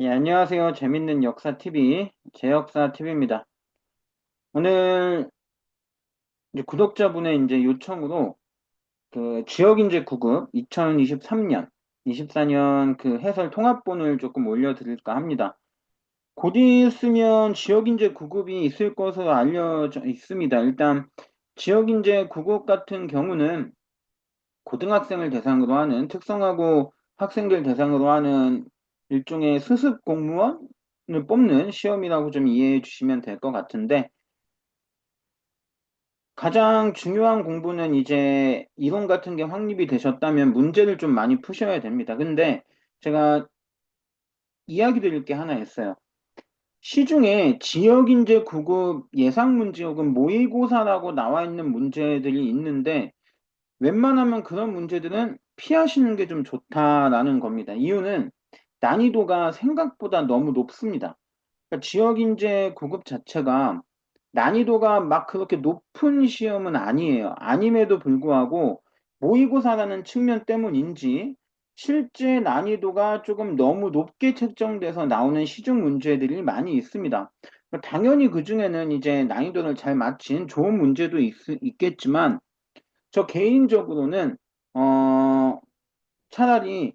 예, 안녕하세요. 재밌는 역사 TV, 제역사 TV입니다. 오늘 이제 구독자분의 이제 요청으로 그 지역인재 구급 2023년, 24년 그 해설 통합본을 조금 올려드릴까 합니다. 곧 있으면 지역인재 구급이 있을 것으로 알려져 있습니다. 일단 지역인재 구급 같은 경우는 고등학생을 대상으로 하는 특성화고 학생들 대상으로 하는 일종의 수습 공무원을 뽑는 시험이라고 좀 이해해 주시면 될 것 같은데 가장 중요한 공부는 이제 이론 같은 게 확립이 되셨다면 문제를 좀 많이 푸셔야 됩니다. 근데 제가 이야기 드릴 게 하나 있어요. 시중에 지역인재 구급 예상 문제 혹은 모의고사라고 나와 있는 문제들이 있는데 웬만하면 그런 문제들은 피하시는 게 좀 좋다라는 겁니다. 이유는 난이도가 생각보다 너무 높습니다. 그러니까 지역인재 구급 자체가 난이도가 막 그렇게 높은 시험은 아니에요. 아님에도 불구하고 모의고사라는 측면 때문인지 실제 난이도가 조금 너무 높게 책정돼서 나오는 시중 문제들이 많이 있습니다. 당연히 그중에는 이제 난이도를 잘 맞춘 좋은 문제도 있겠지만 저 개인적으로는 차라리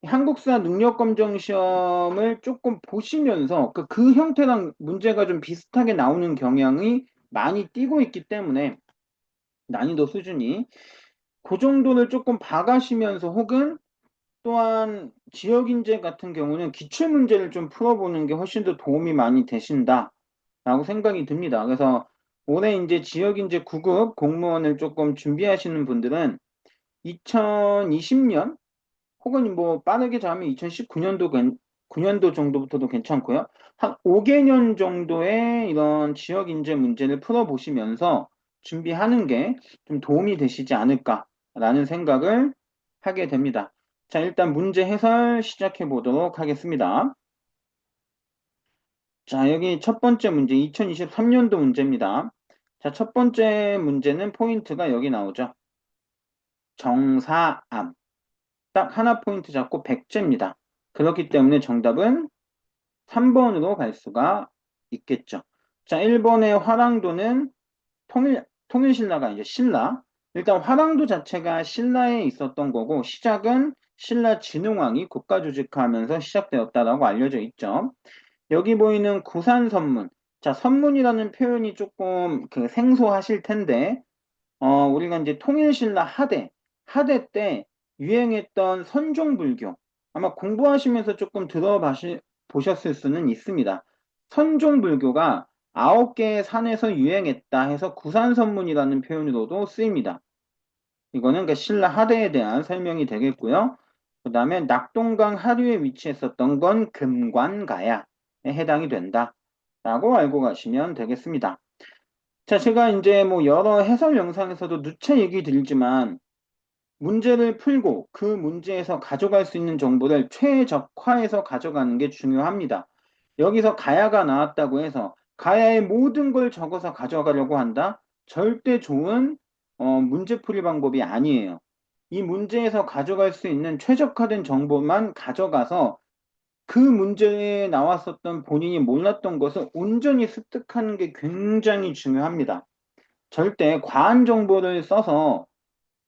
한국사 능력검정 시험을 조금 보시면서 그 형태랑 문제가 좀 비슷하게 나오는 경향이 많이 띄고 있기 때문에 난이도 수준이 그 정도를 조금 봐가시면서 혹은 또한 지역인재 같은 경우는 기출문제를 좀 풀어보는 게 훨씬 더 도움이 많이 되신다라고 생각이 듭니다. 그래서 올해 이제 지역인재 9급 공무원을 조금 준비하시는 분들은 2020년 혹은 뭐 빠르게 잡으면 2019년도 9년도 정도부터도 괜찮고요. 한 5개년 정도의 이런 지역 인재 문제를 풀어보시면서 준비하는 게 좀 도움이 되시지 않을까라는 생각을 하게 됩니다. 자, 일단 문제 해설 시작해 보도록 하겠습니다. 자, 여기 첫 번째 문제 2023년도 문제입니다. 자, 첫 번째 문제는 포인트가 여기 나오죠. 정사암. 딱 하나 포인트 잡고 백제입니다. 그렇기 때문에 정답은 3번으로 갈 수가 있겠죠. 자, 1번의 화랑도는 통일신라가 이제 신라. 일단 화랑도 자체가 신라에 있었던 거고 시작은 신라 진흥왕이 국가 조직하면서 시작되었다라고 알려져 있죠. 여기 보이는 구산선문. 자, 선문이라는 표현이 조금 그 생소하실 텐데 우리가 이제 통일신라 하대 때 유행했던 선종불교. 아마 공부하시면서 조금 보셨을 수는 있습니다. 선종불교가 9개의 산에서 유행했다 해서 구산선문이라는 표현으로도 쓰입니다. 이거는 그 신라 하대에 대한 설명이 되겠고요. 그 다음에 낙동강 하류에 위치했었던 건 금관가야에 해당이 된다. 라고 알고 가시면 되겠습니다. 자, 제가 이제 뭐 여러 해설 영상에서도 누차 얘기 드리지만 문제를 풀고 그 문제에서 가져갈 수 있는 정보를 최적화해서 가져가는 게 중요합니다. 여기서 가야가 나왔다고 해서 가야의 모든 걸 적어서 가져가려고 한다? 절대 좋은 문제풀이 방법이 아니에요. 이 문제에서 가져갈 수 있는 최적화된 정보만 가져가서 그 문제에 나왔었던 본인이 몰랐던 것을 온전히 습득하는 게 굉장히 중요합니다. 절대 과한 정보를 써서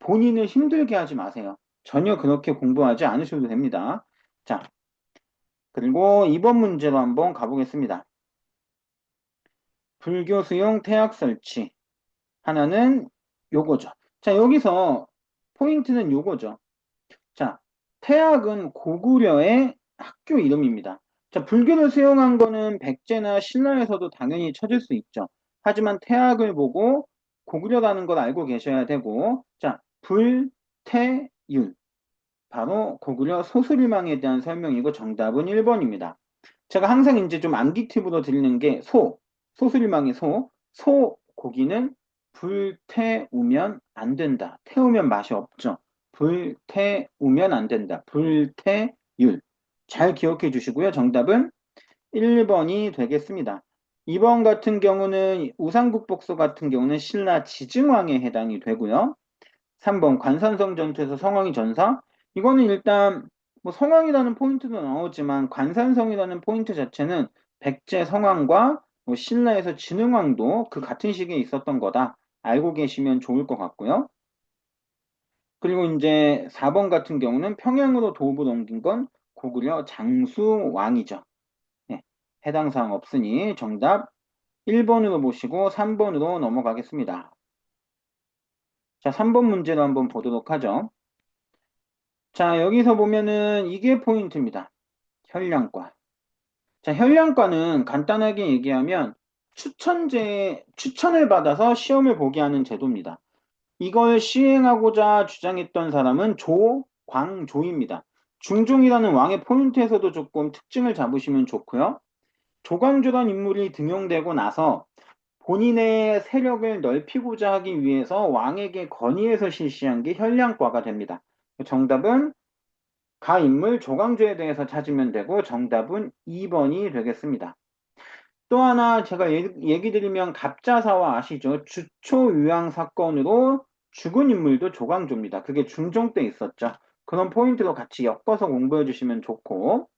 본인을 힘들게 하지 마세요. 전혀 그렇게 공부하지 않으셔도 됩니다. 자, 그리고 이번 문제로 한번 가보겠습니다. 불교 수용 태학 설치. 하나는 요거죠. 자, 여기서 포인트는 요거죠. 자, 태학은 고구려의 학교 이름입니다. 자, 불교를 수용한 거는 백제나 신라에서도 당연히 찾을 수 있죠. 하지만 태학을 보고 고구려라는 걸 알고 계셔야 되고, 자, 불태윤. 바로 고구려 소수리망에 대한 설명이고 정답은 1번입니다. 제가 항상 이제 좀 암기 팁으로 드리는 게 소수리망의 고기는 불태우면 안 된다. 태우면 맛이 없죠. 불태우면 안 된다. 불태율. 잘 기억해 주시고요. 정답은 1번이 되겠습니다. 2번 같은 경우는 우상국복서 같은 경우는 신라 지증왕에 해당이 되고요. 3번 관산성 전투에서 성왕이 전사. 이거는 일단 뭐 성왕이라는 포인트도 나오지만 관산성이라는 포인트 자체는 백제 성왕과 뭐 신라에서 진흥왕도 그 같은 시기에 있었던 거다. 알고 계시면 좋을 것 같고요. 그리고 이제 4번 같은 경우는 평양으로 도읍을 옮긴 건 고구려 장수왕이죠. 네, 해당 사항 없으니 정답 1번으로 보시고 3번으로 넘어가겠습니다. 자, 3번 문제로 한번 보도록 하죠. 자, 여기서 보면은 이게 포인트입니다. 현량과. 자, 현량과는 간단하게 얘기하면 추천을 받아서 시험을 보게 하는 제도입니다. 이걸 시행하고자 주장했던 사람은 조광조입니다. 중종이라는 왕의 포인트에서도 조금 특징을 잡으시면 좋고요. 조광조란 인물이 등용되고 나서 본인의 세력을 넓히고자 하기 위해서 왕에게 건의해서 실시한 게 현량과가 됩니다. 정답은 가 인물 조광조에 대해서 찾으면 되고 정답은 2번이 되겠습니다. 또 하나 제가 얘기 드리면 갑자사화 아시죠? 주초유양 사건으로 죽은 인물도 조광조입니다. 그게 중종 때 있었죠. 그런 포인트로 같이 엮어서 공부해 주시면 좋고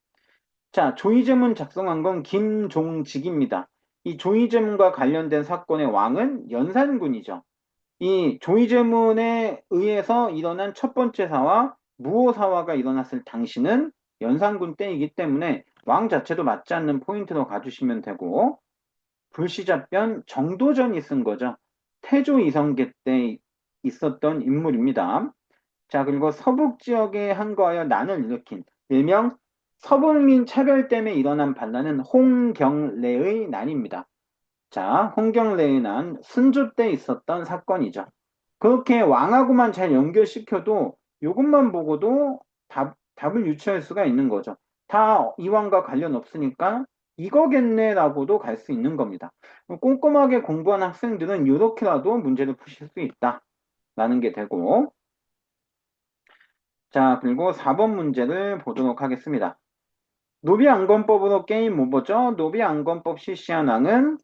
자, 조이제문 작성한 건 김종직입니다. 이 조이제문과 관련된 사건의 왕은 연산군이죠. 이 조이제문에 의해서 일어난 첫 번째 사화, 무오사화가 일어났을 당시는 연산군 때이기 때문에 왕 자체도 맞지 않는 포인트로 가주시면 되고 불시잡변 정도전이 쓴 거죠. 태조 이성계 때 있었던 인물입니다. 자, 그리고 서북 지역에 항거하여 난을 일으킨 일명 서북민 차별 때문에 일어난 반란은 홍경래의 난입니다. 자, 홍경래의 난 순조 때 있었던 사건이죠. 그렇게 왕하고만 잘 연결시켜도 이것만 보고도 답을 유추할 수가 있는 거죠. 다 이왕과 관련 없으니까 이거겠네라고도 갈 수 있는 겁니다. 꼼꼼하게 공부한 학생들은 이렇게라도 문제를 푸실 수 있다라는 게 되고 자, 그리고 4번 문제를 보도록 하겠습니다. 노비안건법으로 게임 오버죠. 노비안건법 실시한 왕은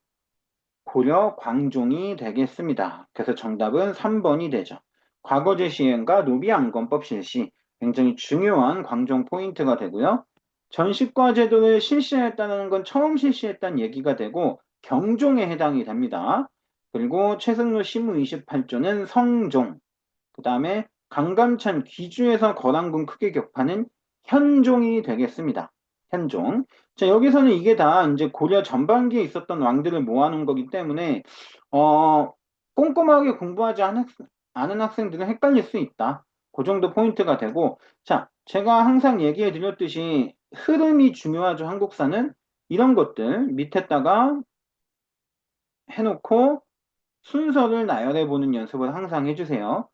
고려 광종이 되겠습니다. 그래서 정답은 3번이 되죠. 과거제 시행과 노비안건법 실시 굉장히 중요한 광종 포인트가 되고요. 전시과 제도를 실시했다는 건 처음 실시했다는 얘기가 되고 경종에 해당이 됩니다. 그리고 최승로 시무 28조는 성종, 그 다음에 강감찬 귀주에서 거란군 크게 격파는 현종이 되겠습니다. 현종. 자, 여기서는 이게 다 이제 고려 전반기에 있었던 왕들을 모아놓은 거기 때문에, 어, 꼼꼼하게 공부하지 않은 학생들은 헷갈릴 수 있다. 그 정도 포인트가 되고, 자, 제가 항상 얘기해 드렸듯이 흐름이 중요하죠. 한국사는 이런 것들 밑에다가 해놓고 순서를 나열해 보는 연습을 항상 해주세요.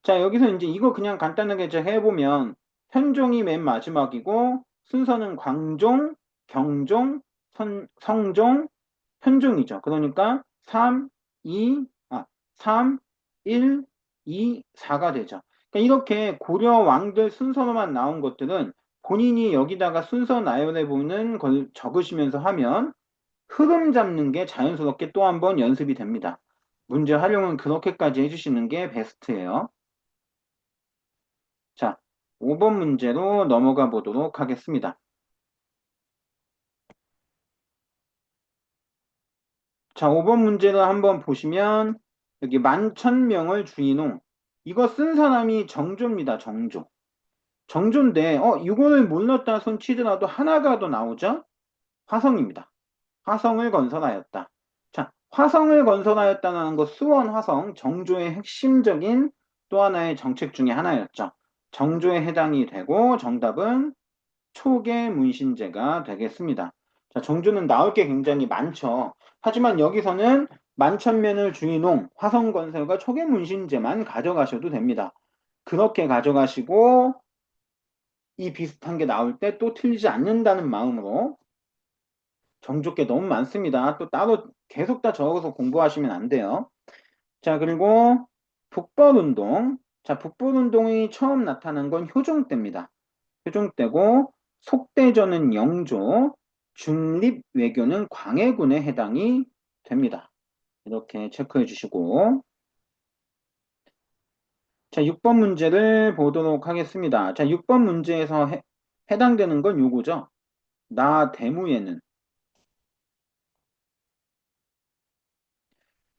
자, 여기서 이제 이거 그냥 간단하게 이제 해보면 현종이 맨 마지막이고 순서는 광종, 경종, 성종, 현종이죠. 그러니까 3, 2, 3, 1, 2, 4가 되죠. 그러니까 이렇게 고려 왕들 순서로만 나온 것들은 본인이 여기다가 순서 나열해보는 걸 적으시면서 하면 흐름 잡는 게 자연스럽게 또 한 번 연습이 됩니다. 문제 활용은 그렇게까지 해주시는 게 베스트예요. 자, 5번 문제로 넘어가 보도록 하겠습니다. 자, 5번 문제를 한번 보시면 여기 만천명을 주인홍 이거 쓴 사람이 정조입니다. 정조. 정조인데 이거를 몰랐다 손 치더라도 하나가 더 나오죠? 화성입니다. 화성을 건설하였다. 자, 화성을 건설하였다는 거 수원 화성 정조의 핵심적인 또 하나의 정책 중에 하나였죠. 정조에 해당이 되고 정답은 초계 문신제가 되겠습니다. 자, 정조는 나올 게 굉장히 많죠. 하지만 여기서는 만천면을 주인홍, 화성건설과 초계 문신제만 가져가셔도 됩니다. 그렇게 가져가시고 이 비슷한 게 나올 때 또 틀리지 않는다는 마음으로 정조께 너무 많습니다. 또 따로 계속 다 적어서 공부하시면 안 돼요. 자, 그리고 북벌운동. 자, 북벌운동이 처음 나타난 건 효종 때입니다. 효종 때고 속대전은 영조, 중립외교는 광해군에 해당이 됩니다. 이렇게 체크해 주시고 자, 6번 문제를 보도록 하겠습니다. 자, 6번 문제에서 해당되는 건 요거죠. 나 대무예는.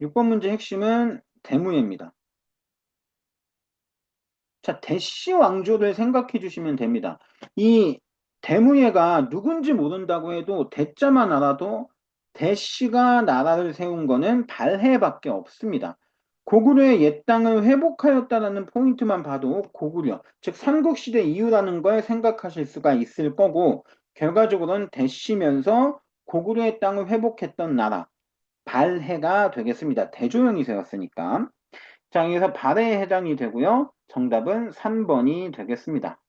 6번 문제 핵심은 대무예입니다. 자, 대시 왕조를 생각해 주시면 됩니다. 이 대무예가 누군지 모른다고 해도 대자만 알아도 대시가 나라를 세운 거는 발해밖에 없습니다. 고구려의 옛 땅을 회복하였다라는 포인트만 봐도 고구려, 즉 삼국시대 이후라는 걸 생각하실 수가 있을 거고 결과적으로는 대시면서 고구려의 땅을 회복했던 나라, 발해가 되겠습니다. 대조영이 세웠으니까. 자, 여기서 발해에 해당이 되고요. 정답은 3번이 되겠습니다.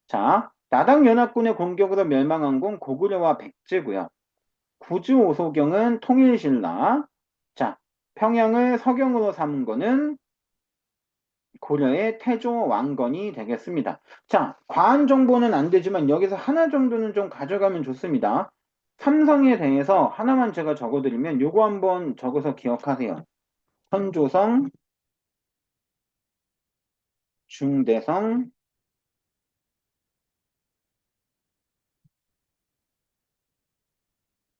자, 나당연합군의 공격으로 멸망한 건 고구려와 백제고요. 구주오소경은 통일신라. 자, 평양을 서경으로 삼은 거는 고려의 태조 왕건이 되겠습니다. 자, 과한 정보는 안 되지만 여기서 하나 정도는 좀 가져가면 좋습니다. 삼성에 대해서 하나만 제가 적어드리면 요거 한번 적어서 기억하세요. 선조성, 중대성,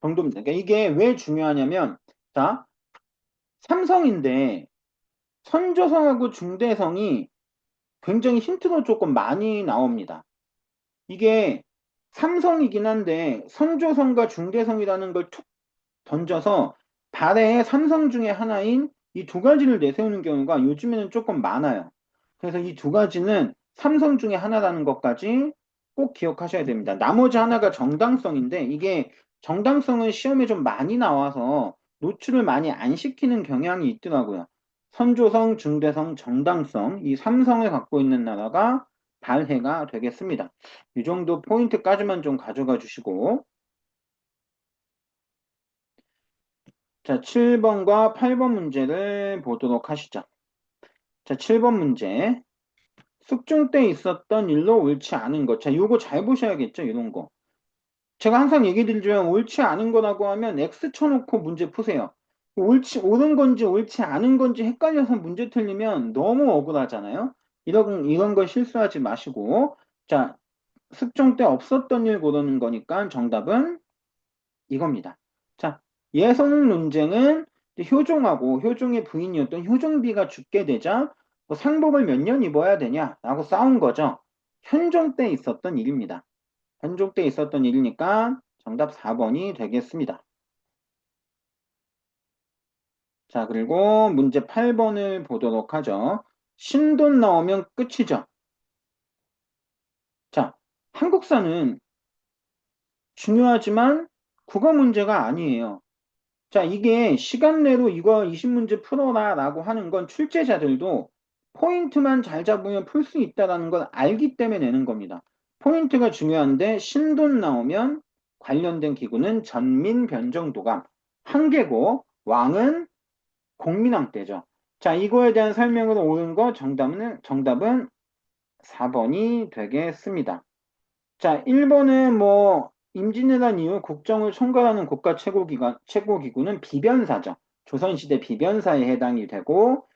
정도입니다. 그러니까 이게 왜 중요하냐면, 자, 삼성인데 선조성하고 중대성이 굉장히 힌트로 조금 많이 나옵니다. 이게 삼성이긴 한데 선조성과 중대성이라는 걸 툭 던져서 발해의 삼성 중에 하나인 이 두 가지를 내세우는 경우가 요즘에는 조금 많아요. 그래서 이 두 가지는 삼성 중에 하나라는 것까지 꼭 기억하셔야 됩니다. 나머지 하나가 정당성인데 이게 정당성은 시험에 좀 많이 나와서 노출을 많이 안 시키는 경향이 있더라고요. 선조성, 중대성, 정당성 이 삼성을 갖고 있는 나라가 발해가 되겠습니다. 이 정도 포인트까지만 좀 가져가 주시고 자, 7번과 8번 문제를 보도록 하시죠. 자, 7번 문제. 숙종 때 있었던 일로 옳지 않은 것. 자, 요거 잘 보셔야겠죠, 이런 거. 제가 항상 얘기 드리지만 옳지 않은 거라고 하면 X 쳐놓고 문제 푸세요. 옳은 건지 옳지 않은 건지 헷갈려서 문제 틀리면 너무 억울하잖아요. 이런 거 실수하지 마시고. 자, 숙종 때 없었던 일 고르는 거니까 정답은 이겁니다. 자, 예성 논쟁은 효종하고 효종의 부인이었던 효종비가 죽게 되자 뭐 상복을 몇 년 입어야 되냐라고 싸운 거죠. 현종 때 있었던 일입니다. 현종 때 있었던 일이니까 정답 4번이 되겠습니다. 자, 그리고 문제 8번을 보도록 하죠. 신돈 나오면 끝이죠. 자, 한국사는 중요하지만 국어 문제가 아니에요. 자, 이게 시간 내로 이거 20문제 풀어라 라고 하는 건 출제자들도 포인트만 잘 잡으면 풀 수 있다는 걸 알기 때문에 내는 겁니다. 포인트가 중요한데 신돈 나오면 관련된 기구는 전민변정도감, 한계고 왕은 공민왕 때죠. 자, 이거에 대한 설명으로 옳은 거 정답은 4번이 되겠습니다. 자, 1번은 뭐 임진왜란 이후 국정을 총괄하는 국가 최고기구는 비변사죠. 조선시대 비변사에 해당이 되고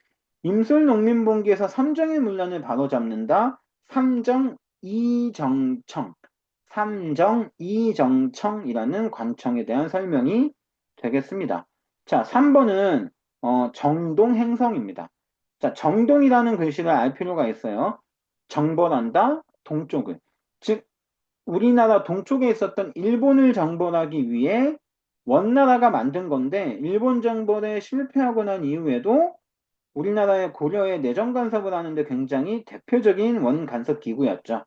임술농민봉기에서 삼정의 문란을 바로잡는다. 삼정이정청이라는 관청에 대한 설명이 되겠습니다. 자, 3번은 정동행성입니다. 자, 정동이라는 글씨를 알 필요가 있어요. 정벌한다, 동쪽을. 즉 우리나라 동쪽에 있었던 일본을 정벌하기 위해 원나라가 만든 건데 일본 정벌에 실패하고 난 이후에도 우리나라의 고려의 내정 간섭을 하는데 굉장히 대표적인 원 간섭 기구였죠.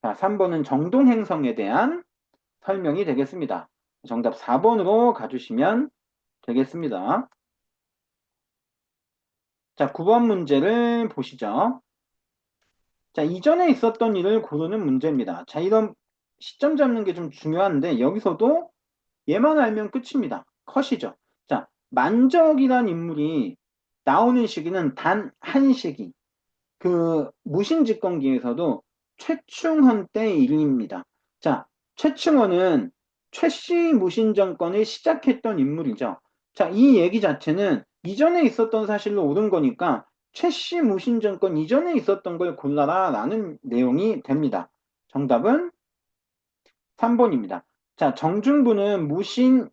자, 3번은 정동행성에 대한 설명이 되겠습니다. 정답 4번으로 가주시면 되겠습니다. 자, 9번 문제를 보시죠. 자, 이전에 있었던 일을 고르는 문제입니다. 자, 이런 시점 잡는 게 좀 중요한데 여기서도 얘만 알면 끝입니다. 컷이죠. 자, 만적이란 인물이 나오는 시기는 단 한 시기. 그 무신집권기에서도 최충헌 때의 일입니다. 자, 최충헌은 최씨 무신정권을 시작했던 인물이죠. 자, 이 얘기 자체는 이전에 있었던 사실로 옳은 거니까 최씨 무신정권 이전에 있었던 걸 골라라 라는 내용이 됩니다. 정답은 3번입니다. 자, 정중부는 무신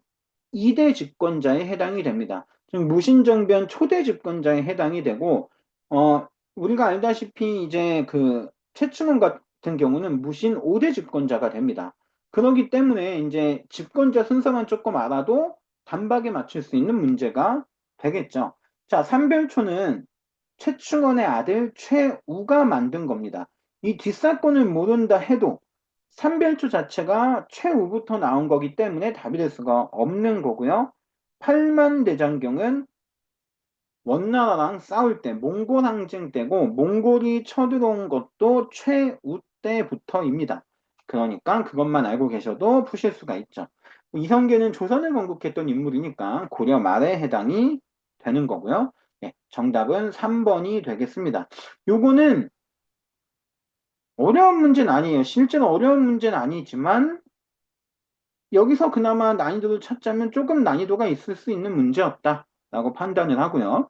2대 집권자에 해당이 됩니다. 즉, 무신정변 초대 집권자에 해당이 되고, 우리가 알다시피 이제 그 최충원 같은 경우는 무신 5대 집권자가 됩니다. 그렇기 때문에 이제 집권자 순서만 조금 알아도 단박에 맞출 수 있는 문제가 되겠죠. 자, 삼별초는 최충원의 아들 최우가 만든 겁니다. 이 뒷사건을 모른다 해도 삼별초 자체가 최우부터 나온 거기 때문에 답이 될 수가 없는 거고요. 팔만대장경은 원나라랑 싸울 때 몽골 항쟁 때고 몽골이 쳐들어온 것도 최우 때부터입니다. 그러니까 그것만 알고 계셔도 푸실 수가 있죠. 이성계는 조선을 건국했던 인물이니까 고려 말에 해당이 되는 거고요. 네, 정답은 3번이 되겠습니다. 요거는 어려운 문제는 아니에요. 실제로 어려운 문제는 아니지만 여기서 그나마 난이도를 찾자면 조금 난이도가 있을 수 있는 문제였다라고 판단을 하고요.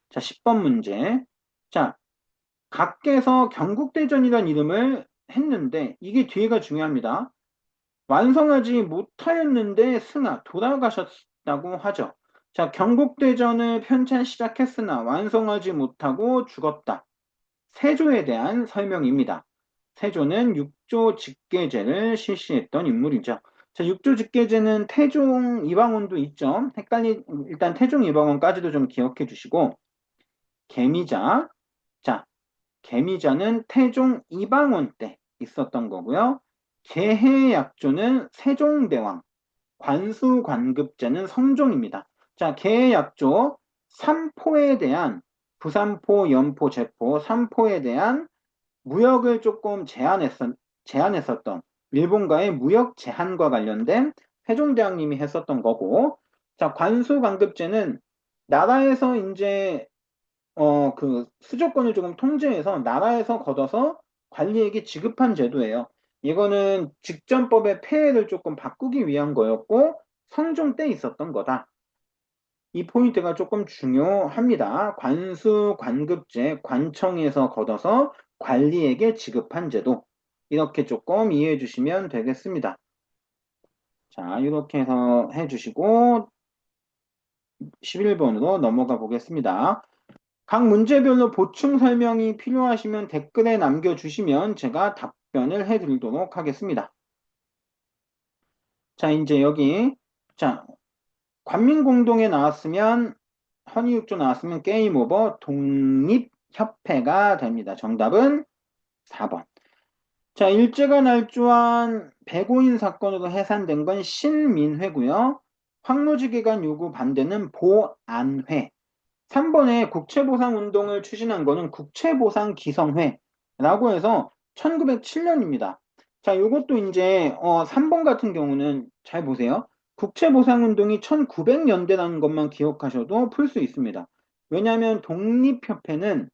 자, 10번 문제. 자, 각께서 경국대전이라는 이름을 했는데 이게 뒤에가 중요합니다. 완성하지 못하였는데 승하 돌아가셨다고 하죠. 자, 경국대전을 편찬 시작했으나 완성하지 못하고 죽었다. 세조에 대한 설명입니다. 세조는 육조 직계제를 실시했던 인물이죠. 자, 육조 직계제는 태종 이방원도 있죠. 일단 태종 이방원까지도 좀 기억해 주시고, 계미자. 자, 계미자는 태종 이방원 때 있었던 거고요. 계해약조는 세종대왕, 관수관급제는 성종입니다. 자, 계해약조, 삼포에 대한 부산포, 연포, 제포, 삼포에 대한 무역을 조금 제한했었던 일본과의 무역 제한과 관련된 세종대왕님이 했었던 거고, 자, 관수관급제는 나라에서 이제 그 수조권을 조금 통제해서 나라에서 걷어서 관리에게 지급한 제도예요. 이거는 직전법의 폐해를 조금 바꾸기 위한 거였고 성종 때 있었던 거다. 이 포인트가 조금 중요합니다. 관수, 관급제, 관청에서 걷어서 관리에게 지급한 제도. 이렇게 조금 이해해 주시면 되겠습니다. 자, 이렇게 해서 해주시고 11번으로 넘어가 보겠습니다. 각 문제별로 보충 설명이 필요하시면 댓글에 남겨주시면 제가 답변을 해드리도록 하겠습니다. 자, 이제 여기, 자, 관민공동에 나왔으면, 헌의육조 나왔으면 게임 오버 독립협회가 됩니다. 정답은 4번. 자, 일제가 날조한 백오인 사건으로 해산된 건 신민회고요. 황로지기간 요구 반대는 보안회. 3번에 국채보상운동을 추진한 거는 국채보상기성회라고 해서 1907년입니다. 자, 요것도 이제 3번 같은 경우는 잘 보세요. 국채보상운동이 1900년대라는 것만 기억하셔도 풀 수 있습니다. 왜냐하면 독립협회는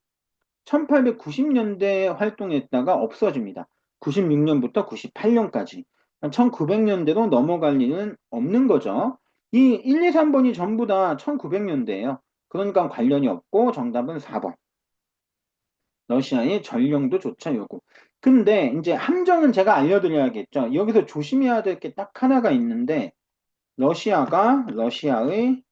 1890년대에 활동했다가 없어집니다. 96년부터 98년까지. 1900년대로 넘어갈 일은 없는 거죠. 이 1, 2, 3번이 전부 다 1900년대예요. 그러니까 관련이 없고 정답은 4번. 러시아의 전령도 조차 요구. 근데 이제 함정은 제가 알려드려야겠죠. 여기서 조심해야 될 게 딱 하나가 있는데 러시아의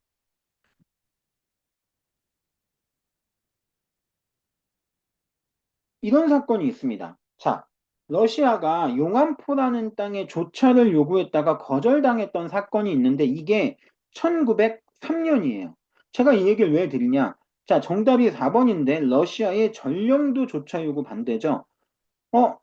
이런 사건이 있습니다. 자, 러시아가 용안포라는 땅에 조차를 요구했다가 거절당했던 사건이 있는데 이게 1903년이에요. 제가 이 얘기를 왜 드리냐? 자, 정답이 4번인데 러시아의 전령도 조차 요구 반대죠. 어,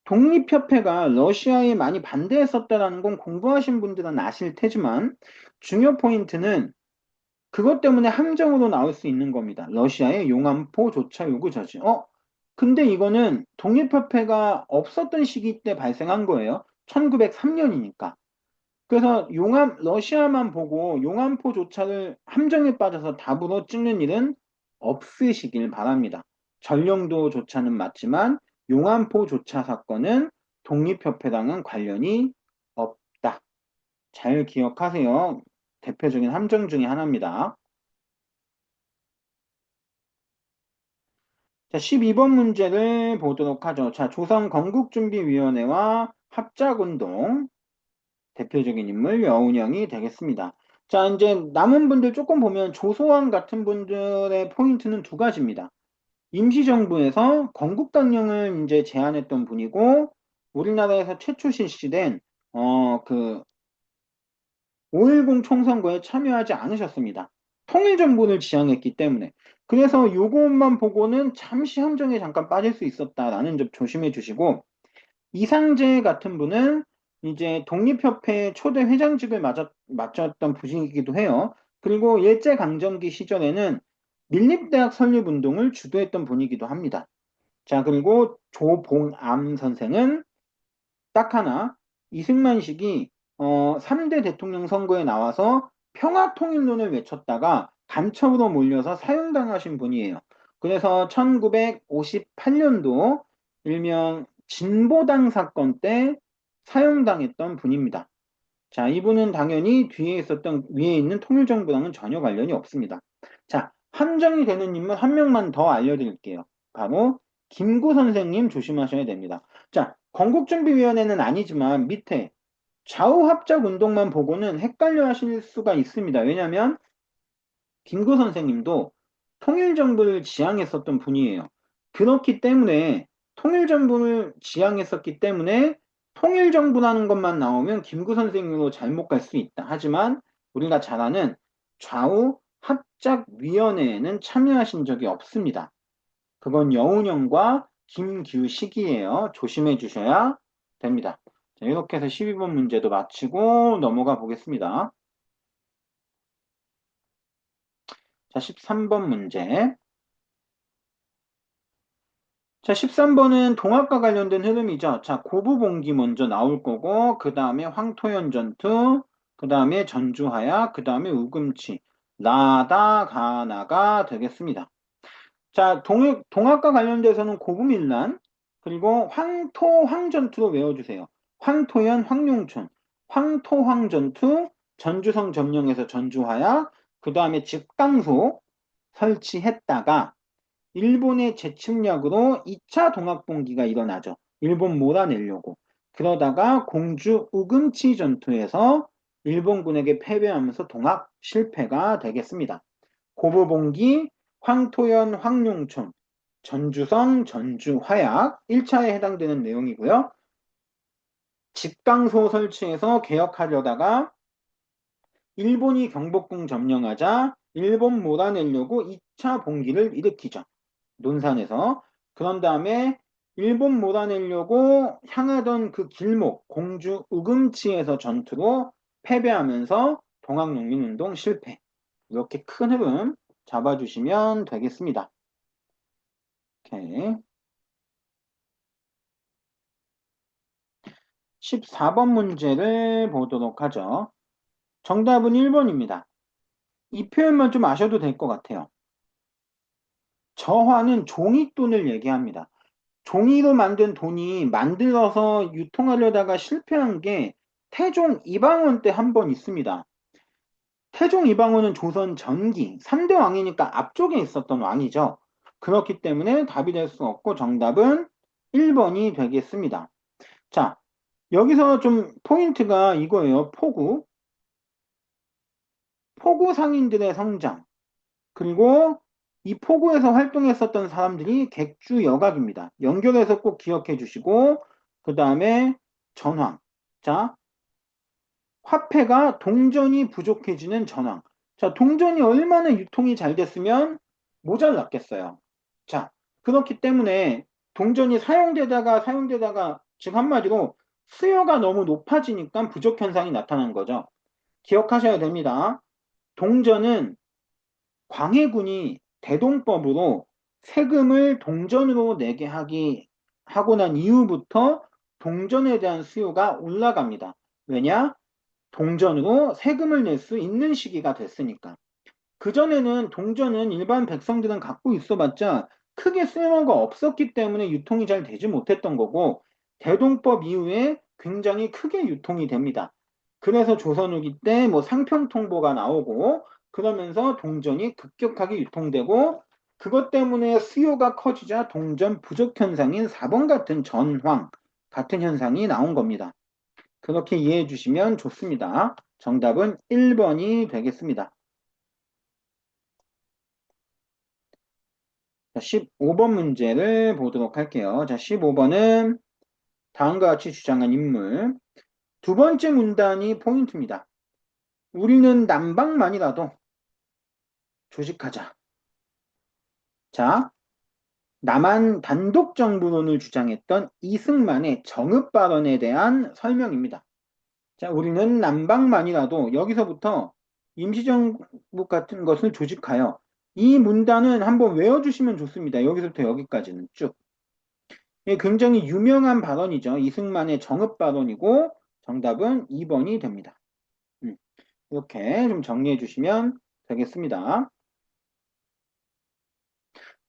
독립협회가 러시아에 많이 반대했었다라는 건 공부하신 분들은 아실 테지만 중요 포인트는 그것 때문에 함정으로 나올 수 있는 겁니다. 러시아의 용안포 조차 요구 저지. 근데 이거는 독립협회가 없었던 시기 때 발생한 거예요. 1903년이니까. 그래서 러시아만 보고 용안포조차를 함정에 빠져서 답으로 찍는 일은 없으시길 바랍니다. 전령도조차는 맞지만 용안포조차 사건은 독립협회랑은 관련이 없다. 잘 기억하세요. 대표적인 함정 중에 하나입니다. 자, 12번 문제를 보도록 하죠. 자, 조선 건국준비위원회와 합작운동 대표적인 인물 여운형이 되겠습니다. 자, 이제 남은 분들 조금 보면 조소왕 같은 분들의 포인트는 두 가지입니다. 임시정부에서 건국당령을 이제 제안했던 분이고, 우리나라에서 최초 실시된, 그, 5.10 총선거에 참여하지 않으셨습니다. 통일정부를 지향했기 때문에. 그래서 요것만 보고는 잠시 함정에 잠깐 빠질 수 있었다라는 점 조심해 주시고, 이상재 같은 분은 이제 독립협회 초대 회장직을 맡았던 분이기도 해요. 그리고 일제강점기 시절에는 밀립대학 설립운동을 주도했던 분이기도 합니다. 자, 그리고 조봉암 선생은 딱 하나, 이승만식이 3대 대통령 선거에 나와서 평화통일론을 외쳤다가 간첩으로 몰려서 사형당하신 분이에요. 그래서 1958년도 일명 진보당 사건 때 사형당했던 분입니다. 자, 이분은 당연히 뒤에 있었던 위에 있는 통일정부랑은 전혀 관련이 없습니다. 자, 함정이 되는 인물 한 명만 더 알려드릴게요. 바로 김구 선생님 조심하셔야 됩니다. 자, 건국준비위원회는 아니지만 밑에 좌우합작 운동만 보고는 헷갈려 하실 수가 있습니다. 왜냐하면 김구 선생님도 통일정부를 지향했었던 분이에요. 그렇기 때문에 통일정부를 지향했었기 때문에 통일정부라는 것만 나오면 김구 선생님으로 잘못 갈 수 있다. 하지만 우리가 잘 아는 좌우합작위원회에는 참여하신 적이 없습니다. 그건 여운형과 김규식이에요. 조심해 주셔야 됩니다. 자, 이렇게 해서 12번 문제도 마치고 넘어가 보겠습니다. 자, 13번 문제. 자, 13번은 동학과 관련된 흐름이죠. 자, 고부봉기 먼저 나올 거고, 그 다음에 황토현 전투, 그 다음에 전주하야, 그 다음에 우금치, 라다가나가 되겠습니다. 자, 동학과 관련돼서는 고부밀란, 그리고 황토황전투로 외워주세요. 황토현, 황룡촌, 황토황전투, 전주성 점령에서 전주하야, 그 다음에 집강소 설치했다가, 일본의 재침략으로 2차 동학봉기가 일어나죠. 일본 몰아내려고. 그러다가 공주 우금치 전투에서 일본군에게 패배하면서 동학 실패가 되겠습니다. 고부봉기, 황토현, 황룡촌, 전주성, 전주화약 1차에 해당되는 내용이고요. 집강소 설치해서 개혁하려다가 일본이 경복궁 점령하자 일본 몰아내려고 2차 봉기를 일으키죠. 논산에서. 그런 다음에 일본 몰아내려고 향하던 그 길목 공주 우금치에서 전투로 패배하면서 동학농민운동 실패. 이렇게 큰 흐름 잡아주시면 되겠습니다. 오케이. 14번 문제를 보도록 하죠. 정답은 1번입니다. 이 표현만 좀 아셔도 될 것 같아요. 저화는 종이돈을 얘기합니다. 종이로 만든 돈이 만들어서 유통하려다가 실패한 게 태종 이방원 때 한 번 있습니다. 태종 이방원은 조선 전기 3대 왕이니까 앞쪽에 있었던 왕이죠. 그렇기 때문에 답이 될 수 없고 정답은 1번이 되겠습니다. 자, 여기서 좀 포인트가 이거예요. 포구 상인들의 성장. 그리고 이 포구에서 활동했었던 사람들이 객주 여각입니다. 연결해서 꼭 기억해 주시고, 그 다음에 전황. 자, 화폐가 동전이 부족해지는 전황. 자, 동전이 얼마나 유통이 잘 됐으면 모자랐겠어요. 자, 그렇기 때문에 동전이 사용되다가, 즉 한마디로 수요가 너무 높아지니까 부족 현상이 나타난 거죠. 기억하셔야 됩니다. 동전은 광해군이 대동법으로 세금을 동전으로 내게 하고 난 이후부터 동전에 대한 수요가 올라갑니다. 왜냐? 동전으로 세금을 낼 수 있는 시기가 됐으니까. 그전에는 동전은 일반 백성들은 갖고 있어봤자 크게 쓸모가 없었기 때문에 유통이 잘 되지 못했던 거고, 대동법 이후에 굉장히 크게 유통이 됩니다. 그래서 조선 후기 때 뭐 상평통보가 나오고, 그러면서 동전이 급격하게 유통되고, 그것 때문에 수요가 커지자 동전 부족 현상인 4번 같은 전황, 같은 현상이 나온 겁니다. 그렇게 이해해 주시면 좋습니다. 정답은 1번이 되겠습니다. 자, 15번 문제를 보도록 할게요. 자, 15번은 다음과 같이 주장한 인물. 두 번째 문단이 포인트입니다. 우리는 난방만이라도 조직하자. 자, 남한 단독 정부론을 주장했던 이승만의 정읍 발언에 대한 설명입니다. 자, 우리는 난방만이라도 여기서부터 임시정부 같은 것을 조직하여 이 문단은 한번 외워주시면 좋습니다. 여기서부터 여기까지는 쭉. 예, 굉장히 유명한 발언이죠. 이승만의 정읍 발언이고 정답은 2번이 됩니다. 이렇게 좀 정리해 주시면 되겠습니다.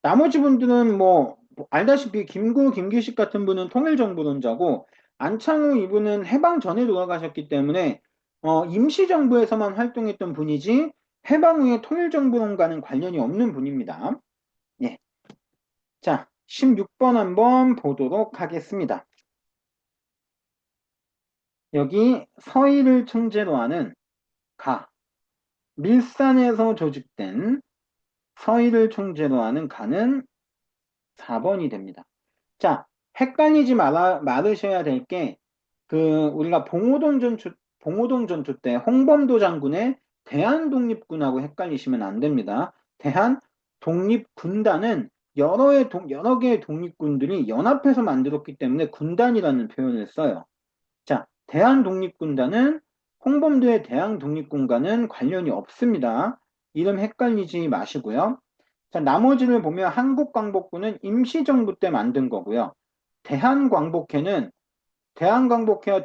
나머지 분들은 뭐 알다시피 김규식 같은 분은 통일정부론자고 안창호 이분은 해방 전에 돌아가셨기 때문에 임시정부에서만 활동했던 분이지 해방 후에 통일정부론과는 관련이 없는 분입니다. 예. 자, 16번 한번 보도록 하겠습니다. 여기 서희를 총재로 하는 밀산에서 조직된 서희를 총재로 하는 가는 4번이 됩니다. 자, 헷갈리지 말으셔야 될 게, 우리가 봉오동 전투 때 홍범도 장군의 대한독립군하고 헷갈리시면 안 됩니다. 대한독립군단은 여러 개의 독립군들이 연합해서 만들었기 때문에 군단이라는 표현을 써요. 자, 대한독립군단은 홍범도의 대한독립군과는 관련이 없습니다. 이름 헷갈리지 마시고요. 자, 나머지를 보면 한국광복군은 임시정부 때 만든 거고요. 대한광복회와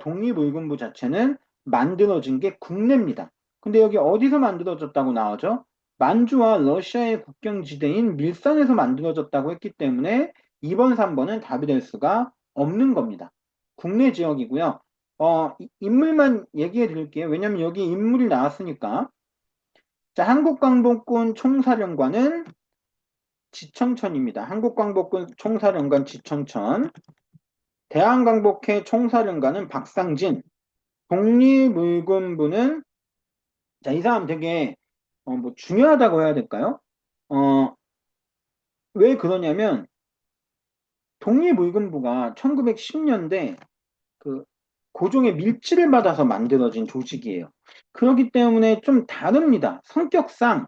독립의군부 자체는 만들어진 게 국내입니다. 근데 여기 어디서 만들어졌다고 나오죠? 만주와 러시아의 국경지대인 밀산에서 만들어졌다고 했기 때문에 2번, 3번은 답이 될 수가 없는 겁니다. 국내 지역이고요. 인물만 얘기해 드릴게요. 왜냐면 여기 인물이 나왔으니까. 자, 한국광복군 총사령관은 지청천입니다. 한국광복군 총사령관 지청천. 대한광복회 총사령관은 박상진. 독립의군부는, 자, 이 사람 되게, 뭐, 중요하다고 해야 될까요? 왜 그러냐면, 독립의군부가 1910년대 고종의 밀지를 받아서 만들어진 조직이에요. 그렇기 때문에 좀 다릅니다. 성격상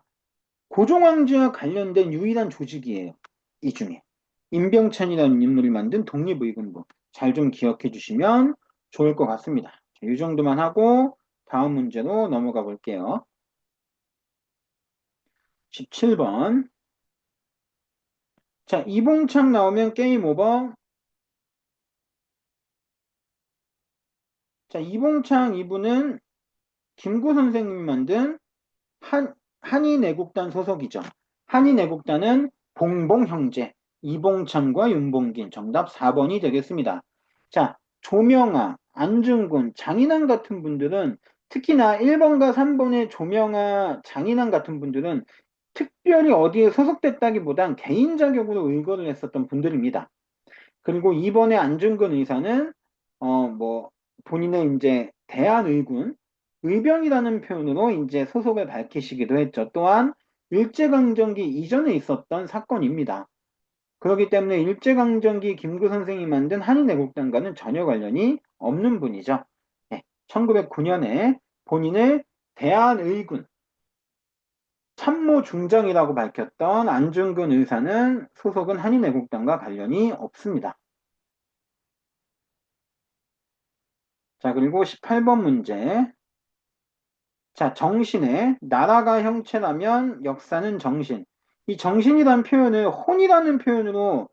고종황제와 관련된 유일한 조직이에요. 이 중에. 임병찬이라는 인물이 만든 독립의군부. 잘 좀 기억해 주시면 좋을 것 같습니다. 자, 이 정도만 하고 다음 문제로 넘어가 볼게요. 17번. 자, 이봉창 나오면 게임 오버. 자, 이봉창 이분은 김구 선생님이 만든 한인애국단 소속이죠. 한인애국단은 봉봉형제, 이봉창과 윤봉긴, 정답 4번이 되겠습니다. 자, 조명아, 안중근, 장인환 같은 분들은 특히나 1번과 3번의 조명아, 장인환 같은 분들은 특별히 어디에 소속됐다기보단 개인 자격으로 의거를 했었던 분들입니다. 그리고 2번의 안중근 의사는 뭐 본인의 이제 대한의군 의병이라는 표현으로 이제 소속을 밝히시기도 했죠. 또한 일제강점기 이전에 있었던 사건입니다. 그렇기 때문에 일제강점기 김구 선생이 만든 한인애국단과는 전혀 관련이 없는 분이죠. 네, 1909년에 본인을 대한의군 참모 중장이라고 밝혔던 안중근 의사는 소속은 한인애국단과 관련이 없습니다. 자, 그리고 18번 문제. 자, 정신에 나라가 형체라면 역사는 정신. 이 정신이라는 표현을 혼이라는 표현으로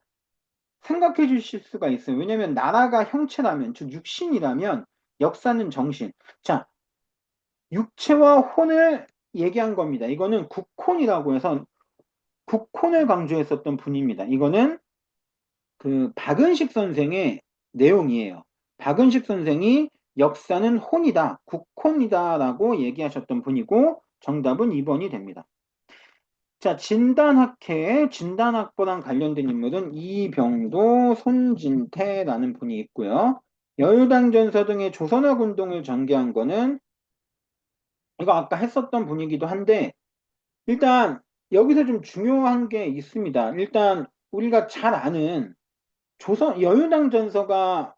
생각해 주실 수가 있어요. 왜냐하면 나라가 형체라면, 즉 육신이라면 역사는 정신. 자, 육체와 혼을 얘기한 겁니다. 이거는 국혼이라고 해서 국혼을 강조했었던 분입니다. 이거는 박은식 선생의 내용이에요. 박은식 선생이 역사는 혼이다, 국혼이다라고 얘기하셨던 분이고 정답은 2번이 됩니다. 자, 진단학회의 진단학보랑 관련된 인물은 이병도, 손진태라는 분이 있고요. 여유당 전서 등의 조선학 운동을 전개한 거는 이거 아까 했었던 분이기도 한데 일단 여기서 좀 중요한 게 있습니다. 일단 우리가 잘 아는 조선 여유당 전서가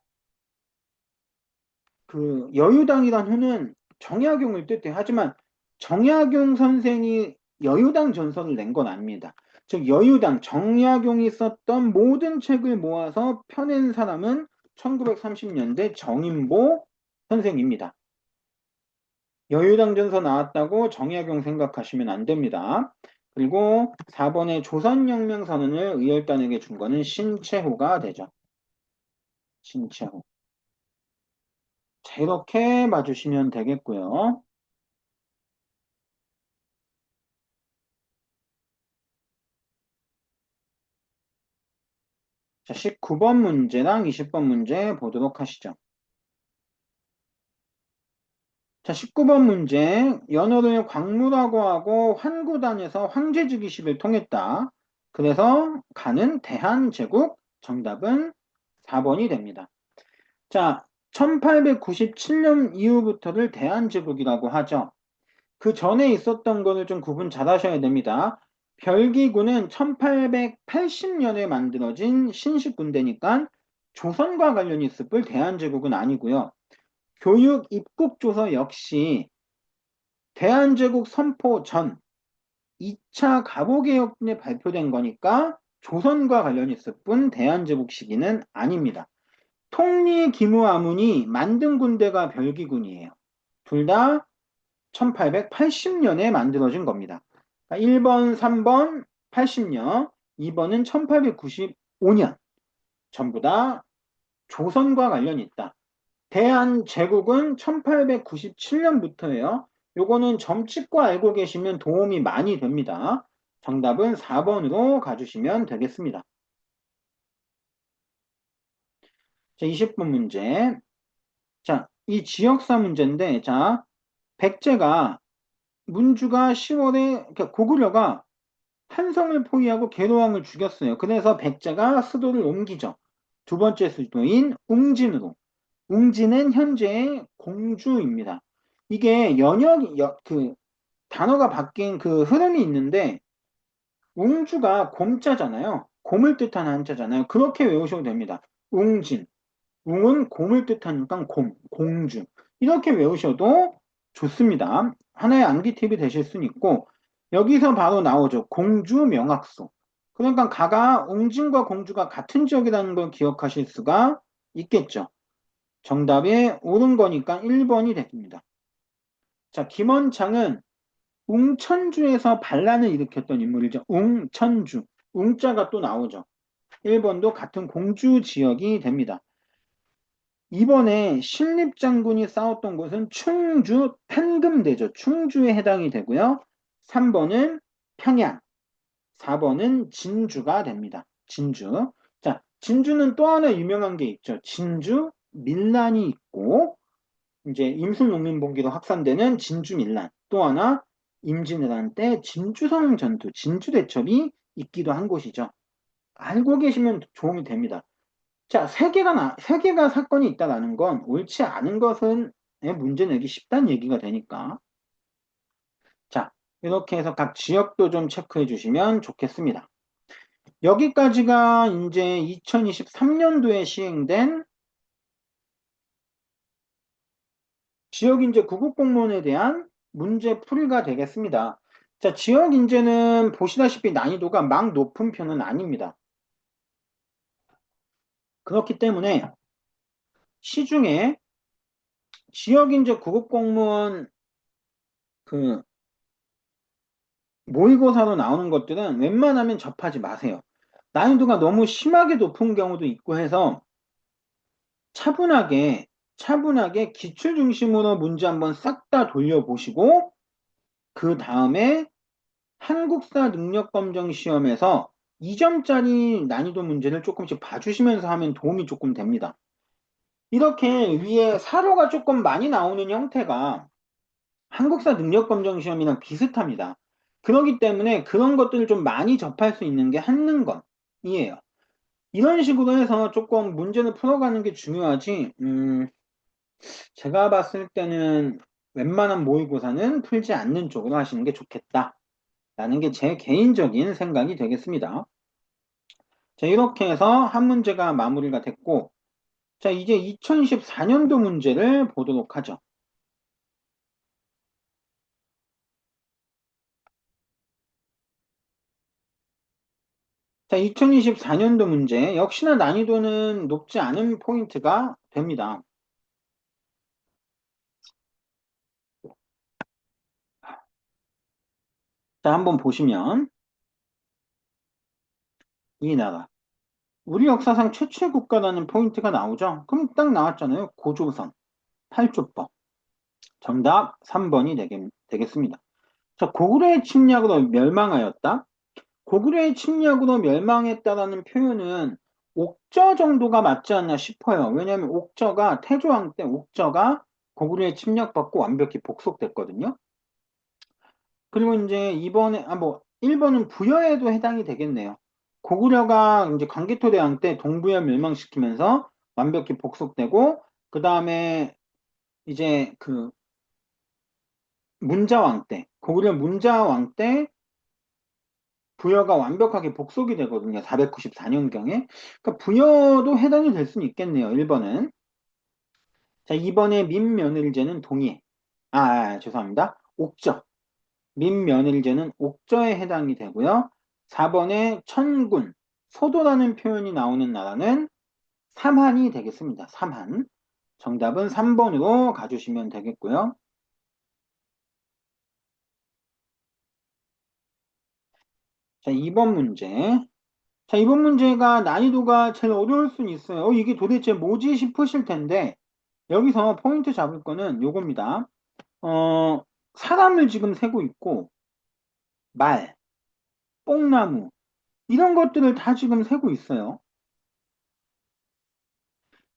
그 여유당이란 후는 정약용을 뜻해요. 하지만 정약용 선생이 여유당 전서를 낸 건 아닙니다. 즉 여유당 정약용이 썼던 모든 책을 모아서 펴낸 사람은 1930년대 정인보 선생입니다. 여유당 전서 나왔다고 정약용 생각하시면 안 됩니다. 그리고 4번의 조선혁명선언을 의열단에게 준 거는 신채호가 되죠. 신채호. 자, 이렇게 봐주시면 되겠고요. 자, 19번 문제랑 20번 문제 보도록 하시죠. 자, 19번 문제. 연호를 광무라고 하고 환구단에서 황제즉위식을 통했다. 그래서 가는 대한제국 정답은 4번이 됩니다. 자, 1897년 이후부터를 대한제국이라고 하죠. 그 전에 있었던 거를 좀 구분 잘 하셔야 됩니다. 별기군은 1880년에 만들어진 신식군대니까 조선과 관련이 있을 뿐 대한제국은 아니고요. 교육 입국조서 역시 대한제국 선포 전 2차 갑오개혁에 발표된 거니까 조선과 관련이 있을 뿐 대한제국 시기는 아닙니다. 통리기무아문이 만든 군대가 별기군이에요. 둘 다 1880년에 만들어진 겁니다. 1번, 3번 80년, 2번은 1895년. 전부 다 조선과 관련이 있다. 대한제국은 1897년부터예요. 요거는 점찍고 알고 계시면 도움이 많이 됩니다. 정답은 4번으로 가주시면 되겠습니다. 자, 20번 문제. 자, 이 지역사 문제인데, 자, 백제가 문주가 10월에, 그러니까 고구려가 한성을 포위하고 계로왕을 죽였어요. 그래서 백제가 수도를 옮기죠. 두 번째 수도인 웅진으로. 웅진은 현재의 공주입니다. 이게 그 단어가 바뀐 그 흐름이 있는데 웅주가 곰자잖아요. 곰을 뜻하는 한자잖아요. 그렇게 외우셔도 됩니다. 웅진. 웅은 곰을 뜻하니까 곰, 공주. 이렇게 외우셔도 좋습니다. 하나의 암기 팁이 되실 수는 있고 여기서 바로 나오죠. 공주 명학소. 그러니까 가가 웅진과 공주가 같은 지역이라는 걸 기억하실 수가 있겠죠. 정답이 옳은 거니까 1번이 됩니다. 자, 김원창은 웅천주에서 반란을 일으켰던 인물이죠. 웅천주. 웅자가 또 나오죠. 1번도 같은 공주 지역이 됩니다. 이번에 신립장군이 싸웠던 곳은 충주 판금대죠. 충주에 해당이 되고요. 3번은 평양, 4번은 진주가 됩니다. 진주. 자, 진주는 또 하나 유명한 게 있죠. 진주 밀란이 있고 이제 임술농민봉기로 확산되는 진주밀란. 또 하나 임진왜란 때 진주성 전투, 진주대첩이 있기도 한 곳이죠. 알고 계시면 도움이 됩니다. 자, 세 개가 사건이 있다라는 건 옳지 않은 것은 문제 내기 쉽다는 얘기가 되니까. 자, 이렇게 해서 각 지역도 좀 체크해 주시면 좋겠습니다. 여기까지가 이제 2023년도에 시행된 지역인재 구급공무원에 대한 문제 풀이가 되겠습니다. 자, 지역인재는 보시다시피 난이도가 막 높은 편은 아닙니다. 그렇기 때문에 시중에 지역인재 구급공무원 그 모의고사로 나오는 것들은 웬만하면 접하지 마세요. 난이도가 너무 심하게 높은 경우도 있고 해서 차분하게 기출 중심으로 문제 한번 싹 다 돌려보시고 그 다음에 한국사 능력검정 시험에서 2점짜리 난이도 문제를 조금씩 봐주시면서 하면 도움이 조금 됩니다. 이렇게 위에 사료가 조금 많이 나오는 형태가 한국사 능력검정 시험이랑 비슷합니다. 그렇기 때문에 그런 것들을 좀 많이 접할 수 있는 게 한능검이에요. 이런 식으로 해서 조금 문제를 풀어가는 게 중요하지, 제가 봤을 때는 웬만한 모의고사는 풀지 않는 쪽으로 하시는 게 좋겠다. 라는 게 제 개인적인 생각이 되겠습니다. 자, 이렇게 해서 한 문제가 마무리가 됐고, 자, 이제 2024년도 문제를 보도록 하죠. 자, 2024년도 문제, 역시나 난이도는 높지 않은 포인트가 됩니다. 자, 한번 보시면, 이 나라. 우리 역사상 최초의 국가라는 포인트가 나오죠? 그럼 딱 나왔잖아요. 고조선, 팔족법. 정답 3번이 되겠습니다. 자, 고구려의 침략으로 멸망하였다. 고구려의 침략으로 멸망했다라는 표현은 옥저 정도가 맞지 않나 싶어요. 왜냐하면 옥저가 태조왕 때 옥저가 고구려에 침략받고 완벽히 복속됐거든요. 그리고 이제 이번에 뭐 1번은 부여에도 해당이 되겠네요. 고구려가 이제 광개토대왕 때 동부여 멸망시키면서 완벽히 복속되고 그 다음에 이제 그 문자왕 때 고구려 문자왕 때 부여가 완벽하게 복속이 되거든요. 494년경에. 그러니까 부여도 해당이 될 수는 있겠네요. 1번은. 자, 2번에 민며느리제는 동의해. 죄송합니다. 옥저. 민며느리제는 옥저에 해당이 되고요. 4번에 천군, 소도라는 표현이 나오는 나라는 삼한이 되겠습니다. 삼한. 정답은 3번으로 가주시면 되겠고요. 자, 2번 문제. 자, 이번 문제가 난이도가 제일 어려울 수는 있어요. 이게 도대체 뭐지 싶으실 텐데, 여기서 포인트 잡을 거는 요겁니다. 어, 사람을 지금 세고 있고, 말, 뽕나무, 이런 것들을 다 지금 세고 있어요.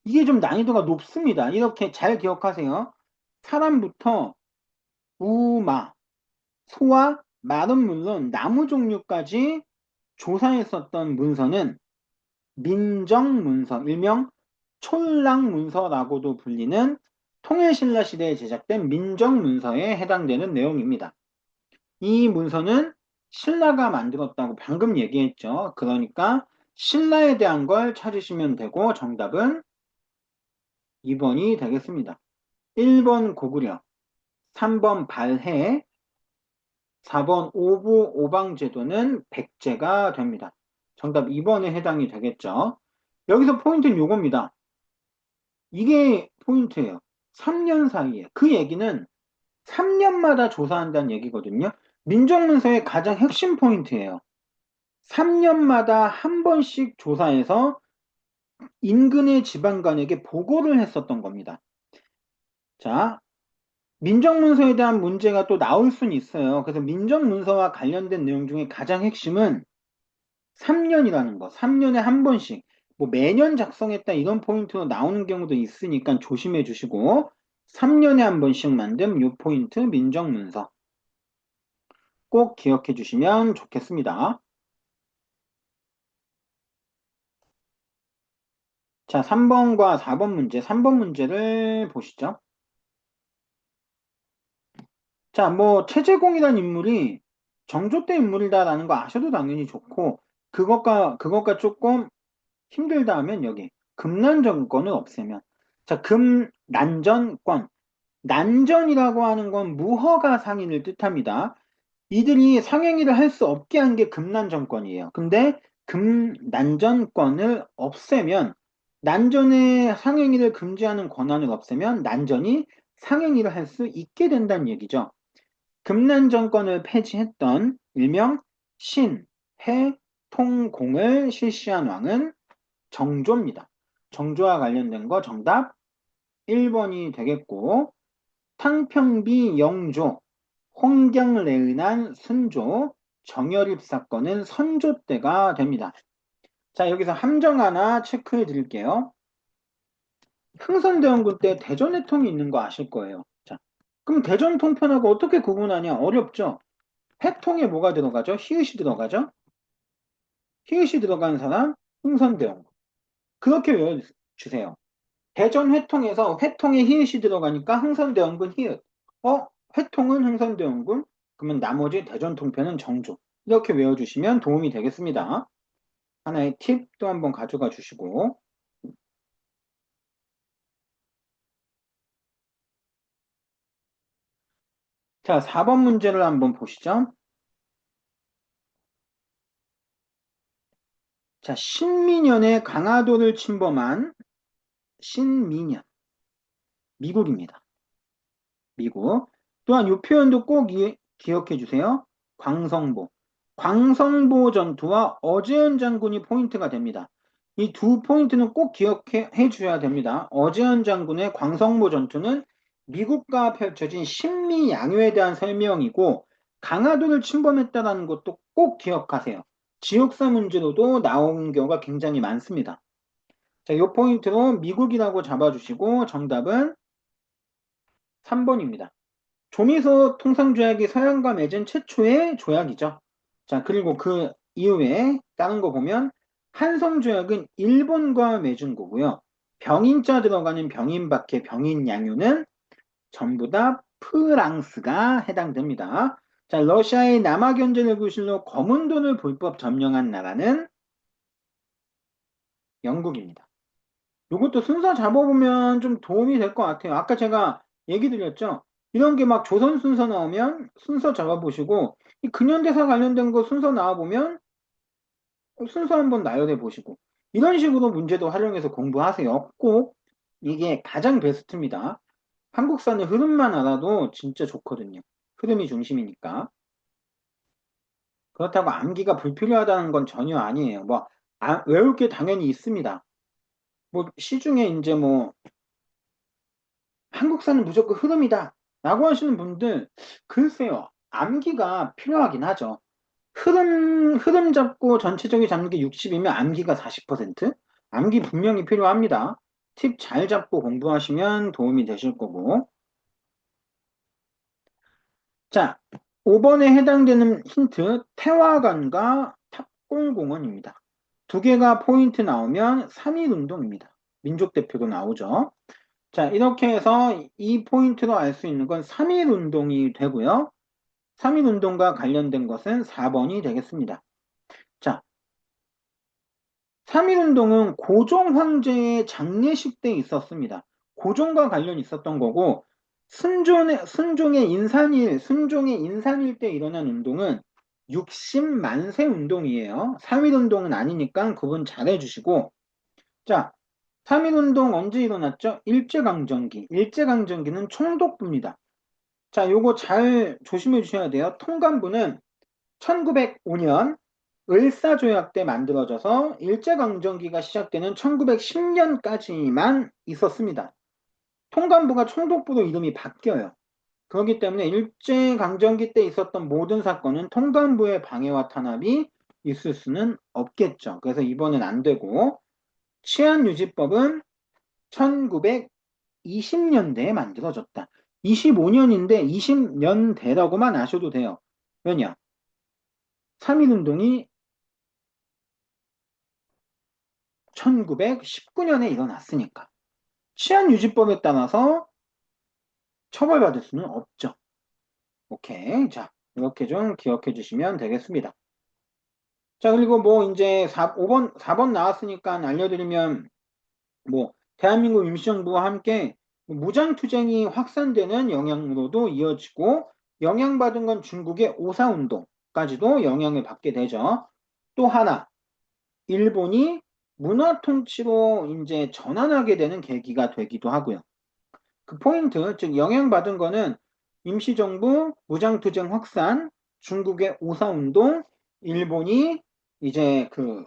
이게 좀 난이도가 높습니다. 이렇게 잘 기억하세요. 사람부터 우마, 소와 말은 물론 나무 종류까지 조사했었던 문서는 민정문서, 일명 촐랑문서라고도 불리는 통일신라 시대에 제작된 민정문서에 해당되는 내용입니다. 이 문서는 신라가 만들었다고 방금 얘기했죠. 그러니까 신라에 대한 걸 찾으시면 되고 정답은 2번이 되겠습니다. 1번 고구려, 3번 발해, 4번 오부 오방제도는 백제가 됩니다. 정답 2번에 해당이 되겠죠. 여기서 포인트는 요겁니다. 이게 포인트예요. 3년 사이에. 그 얘기는 3년마다 조사한다는 얘기거든요. 민족문서의 가장 핵심 포인트예요. 3년마다 한 번씩 조사해서 인근의 지방관에게 보고를 했었던 겁니다. 자, 민족문서에 대한 문제가 또 나올 수는 있어요. 그래서 민족문서와 관련된 내용 중에 가장 핵심은 3년이라는 거. 3년에 한 번씩. 뭐 매년 작성했다 이런 포인트로 나오는 경우도 있으니까 조심해 주시고 3년에 한 번씩 만든 요 포인트 민족문서 꼭 기억해 주시면 좋겠습니다. 자, 3번과 4번 문제, 3번 문제를 보시죠. 자, 뭐 최재공이라는 인물이 정조 때 인물이다라는 거 아셔도 당연히 좋고 그것과 조금 힘들다 하면 여기 금난정권을 없애면 자, 금난전권 난전이라고 하는 건 무허가 상인을 뜻합니다. 이들이 상행위를 할 수 없게 한 게 금난정권이에요. 근데 금난전권을 없애면 난전의 상행위를 금지하는 권한을 없애면 난전이 상행위를 할 수 있게 된다는 얘기죠. 금난정권을 폐지했던 일명 신, 해, 통, 공을 실시한 왕은 정조입니다. 정조와 관련된 거 정답 1번이 되겠고 탕평비 영조, 홍경래의난 순조, 정열입 사건은 선조 때가 됩니다. 자, 여기서 함정 하나 체크해 드릴게요. 흥선대원군 때 대전해통이 있는 거 아실 거예요. 자, 그럼 대전 통편하고 어떻게 구분하냐? 어렵죠? 해통에 뭐가 들어가죠? 히읗이 들어가죠? 히읗이 들어간 사람 흥선대원군. 그렇게 외워주세요. 대전 회통에서 회통에 히읗이 들어가니까 흥선대원군 히읗. 회통은 흥선대원군. 그러면 나머지 대전 통편은 정조. 이렇게 외워주시면 도움이 되겠습니다. 하나의 팁도 한번 가져가 주시고. 자, 4번 문제를 한번 보시죠. 자, 신민년의 강화도를 침범한 신민년. 미국입니다. 미국. 또한 이 표현도 꼭 기억해 주세요. 광성보. 광성보 전투와 어제현 장군이 포인트가 됩니다. 이 두 포인트는 꼭 기억해 주셔야 됩니다. 어제현 장군의 광성보 전투는 미국과 펼쳐진 신미양요에 대한 설명이고 강화도를 침범했다는 것도 꼭 기억하세요. 지역사 문제로도 나온 경우가 굉장히 많습니다. 자, 이 포인트로 미국이라고 잡아주시고 정답은 3번입니다. 조미소 통상조약이 서양과 맺은 최초의 조약이죠. 자, 그리고 그 이후에 다른 거 보면 한성조약은 일본과 맺은 거고요. 병인자 들어가는 병인밖에 병인양요는 전부 다 프랑스가 해당됩니다. 자, 러시아의 남아견제를 구실로 검은 돈을 불법 점령한 나라는 영국입니다. 이것도 순서 잡아보면 좀 도움이 될 것 같아요. 아까 제가 얘기 드렸죠? 이런 게 막 조선 순서 나오면 순서 잡아보시고, 이 근현대사 관련된 거 순서 나와보면 순서 한번 나열해 보시고, 이런 식으로 문제도 활용해서 공부하세요. 꼭 이게 가장 베스트입니다. 한국사는 흐름만 알아도 진짜 좋거든요. 흐름이 중심이니까. 그렇다고 암기가 불필요하다는 건 전혀 아니에요. 뭐, 외울 게 당연히 있습니다. 뭐, 시중에 이제 뭐, 한국사는 무조건 흐름이다 라고 하시는 분들 글쎄요 암기가 필요하긴 하죠. 흐름 잡고 전체적인 잡는 게 60이면 암기가 40%? 암기 분명히 필요합니다. 팁 잘 잡고 공부하시면 도움이 되실 거고. 자, 5번에 해당되는 힌트 태화관과 탑골공원입니다. 두 개가 포인트 나오면 3.1운동입니다. 민족대표로 나오죠. 자, 이렇게 해서 이 포인트로 알 수 있는 건 3.1 운동이 되고요. 3.1 운동과 관련된 것은 4번이 되겠습니다. 자, 3.1 운동은 고종 황제의 장례식 때 있었습니다. 고종과 관련이 있었던 거고, 순종의 인산일 때 일어난 운동은 60만세 운동이에요. 3.1 운동은 아니니까 구분 잘 해주시고, 자, 3.1 운동 언제 일어났죠? 일제강점기. 일제강점기는 총독부입니다. 자, 요거 잘 조심해 주셔야 돼요. 통감부는 1905년 을사조약 때 만들어져서 일제강점기가 시작되는 1910년까지만 있었습니다. 통감부가 총독부로 이름이 바뀌어요. 그렇기 때문에 일제강점기 때 있었던 모든 사건은 통감부의 방해와 탄압이 있을 수는 없겠죠. 그래서 이번엔 안 되고 치안유지법은 1920년대에 만들어졌다. 25년인데 20년대라고만 아셔도 돼요. 왜냐? 3.1운동이 1919년에 일어났으니까. 치안유지법에 따라서 처벌받을 수는 없죠. 오케이. 자, 이렇게 좀 기억해 주시면 되겠습니다. 자, 그리고 뭐 이제 4번 나왔으니까 알려드리면 뭐 대한민국 임시정부와 함께 무장투쟁이 확산되는 영향으로도 이어지고 영향받은 건 중국의 오사운동까지도 영향을 받게 되죠. 또 하나, 일본이 문화통치로 이제 전환하게 되는 계기가 되기도 하고요. 그 포인트, 즉 영향받은 거는 임시정부, 무장투쟁 확산, 중국의 오사운동, 일본이 이제 그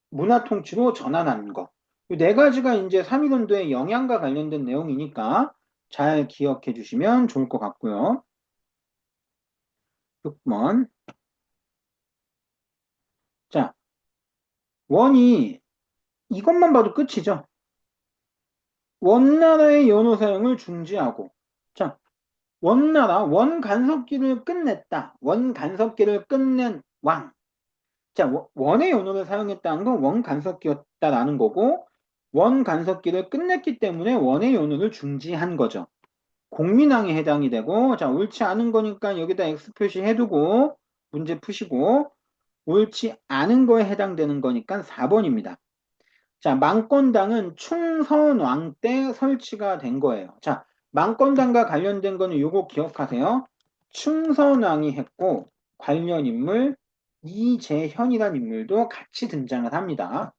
문화통치로 전환하는 거. 이 네 가지가 이제 3.1운동의 영향과 관련된 내용이니까 잘 기억해 주시면 좋을 것 같고요. 6번. 자, 원이 이것만 봐도 끝이죠. 원나라의 연호 사용을 중지하고. 자, 원나라, 원간섭기를 끝냈다. 원간섭기를 끝낸 왕. 자, 원의 연호를 사용했다는 건 원간섭기였다라는 거고, 원간섭기를 끝냈기 때문에 원의 연호를 중지한 거죠. 공민항에 해당이 되고, 자, 옳지 않은 거니까 여기다 X 표시해두고, 문제 푸시고, 옳지 않은 거에 해당되는 거니까 4번입니다. 자, 망건당은 충선왕 때 설치가 된 거예요. 자, 망건당과 관련된 거는 요거 기억하세요. 충선왕이 했고, 관련 인물, 이재현이라는 인물도 같이 등장을 합니다.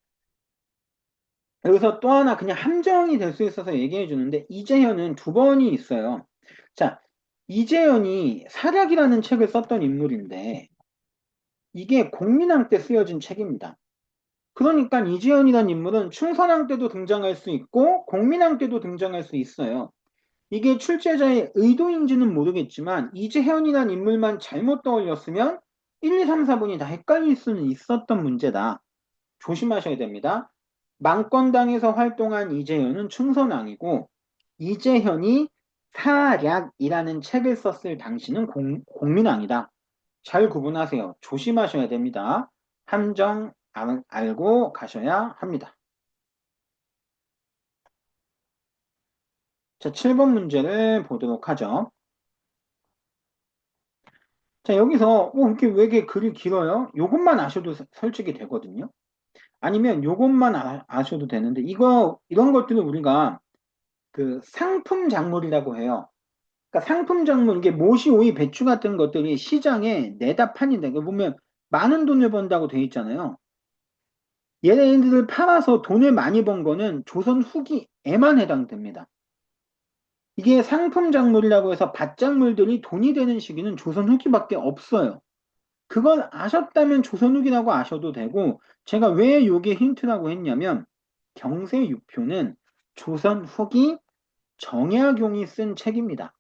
여기서 또 하나 그냥 함정이 될 수 있어서 얘기해 주는데, 이재현은 두 번이 있어요. 자, 이재현이 사략이라는 책을 썼던 인물인데, 이게 공민왕 때 쓰여진 책입니다. 그러니까 이재현이라는 인물은 충선왕 때도 등장할 수 있고 공민왕 때도 등장할 수 있어요. 이게 출제자의 의도인지는 모르겠지만 이재현이라는 인물만 잘못 떠올렸으면 1, 2, 3, 4번이 다 헷갈릴 수는 있었던 문제다. 조심하셔야 됩니다. 망건당에서 활동한 이재현은 충선왕이고 이재현이 사략이라는 책을 썼을 당시는 공민왕이다. 잘 구분하세요. 조심하셔야 됩니다. 함정 알고 가셔야 합니다. 자, 7번 문제를 보도록 하죠. 자, 여기서 이렇게 왜 이렇게 글이 길어요? 요것만 아셔도 설득이 되거든요. 아니면 요것만 아셔도 되는데 이런 것들은 우리가 그 상품 작물이라고 해요. 그러니까 상품 작물, 이게 모시, 오이, 배추 같은 것들이 시장에 내다 판인데, 보면 많은 돈을 번다고 돼 있잖아요. 얘네들을 팔아서 돈을 많이 번 거는 조선 후기에만 해당됩니다. 이게 상품 작물이라고 해서 밭작물들이 돈이 되는 시기는 조선 후기밖에 없어요. 그걸 아셨다면 조선 후기라고 아셔도 되고, 제가 왜 이게 힌트라고 했냐면 경세유표는 조선 후기 정약용이 쓴 책입니다.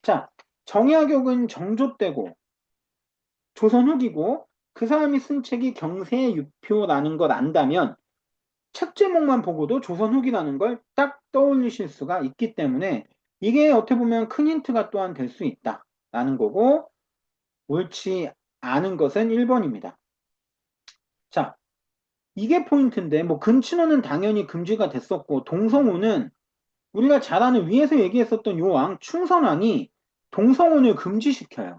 자, 정약용은 정조 때고 조선 후기고 그 사람이 쓴 책이 경세유표라는 걸 안다면 책 제목만 보고도 조선 후기라는 걸 딱 떠올리실 수가 있기 때문에 이게 어떻게 보면 큰 힌트가 또한 될 수 있다라는 거고, 옳지 않은 것은 1번입니다. 자, 이게 포인트인데 뭐 근친호는 당연히 금지가 됐었고 동성호는 우리가 잘 아는 위에서 얘기했었던 요 왕 충선왕이 동성혼을 금지시켜요.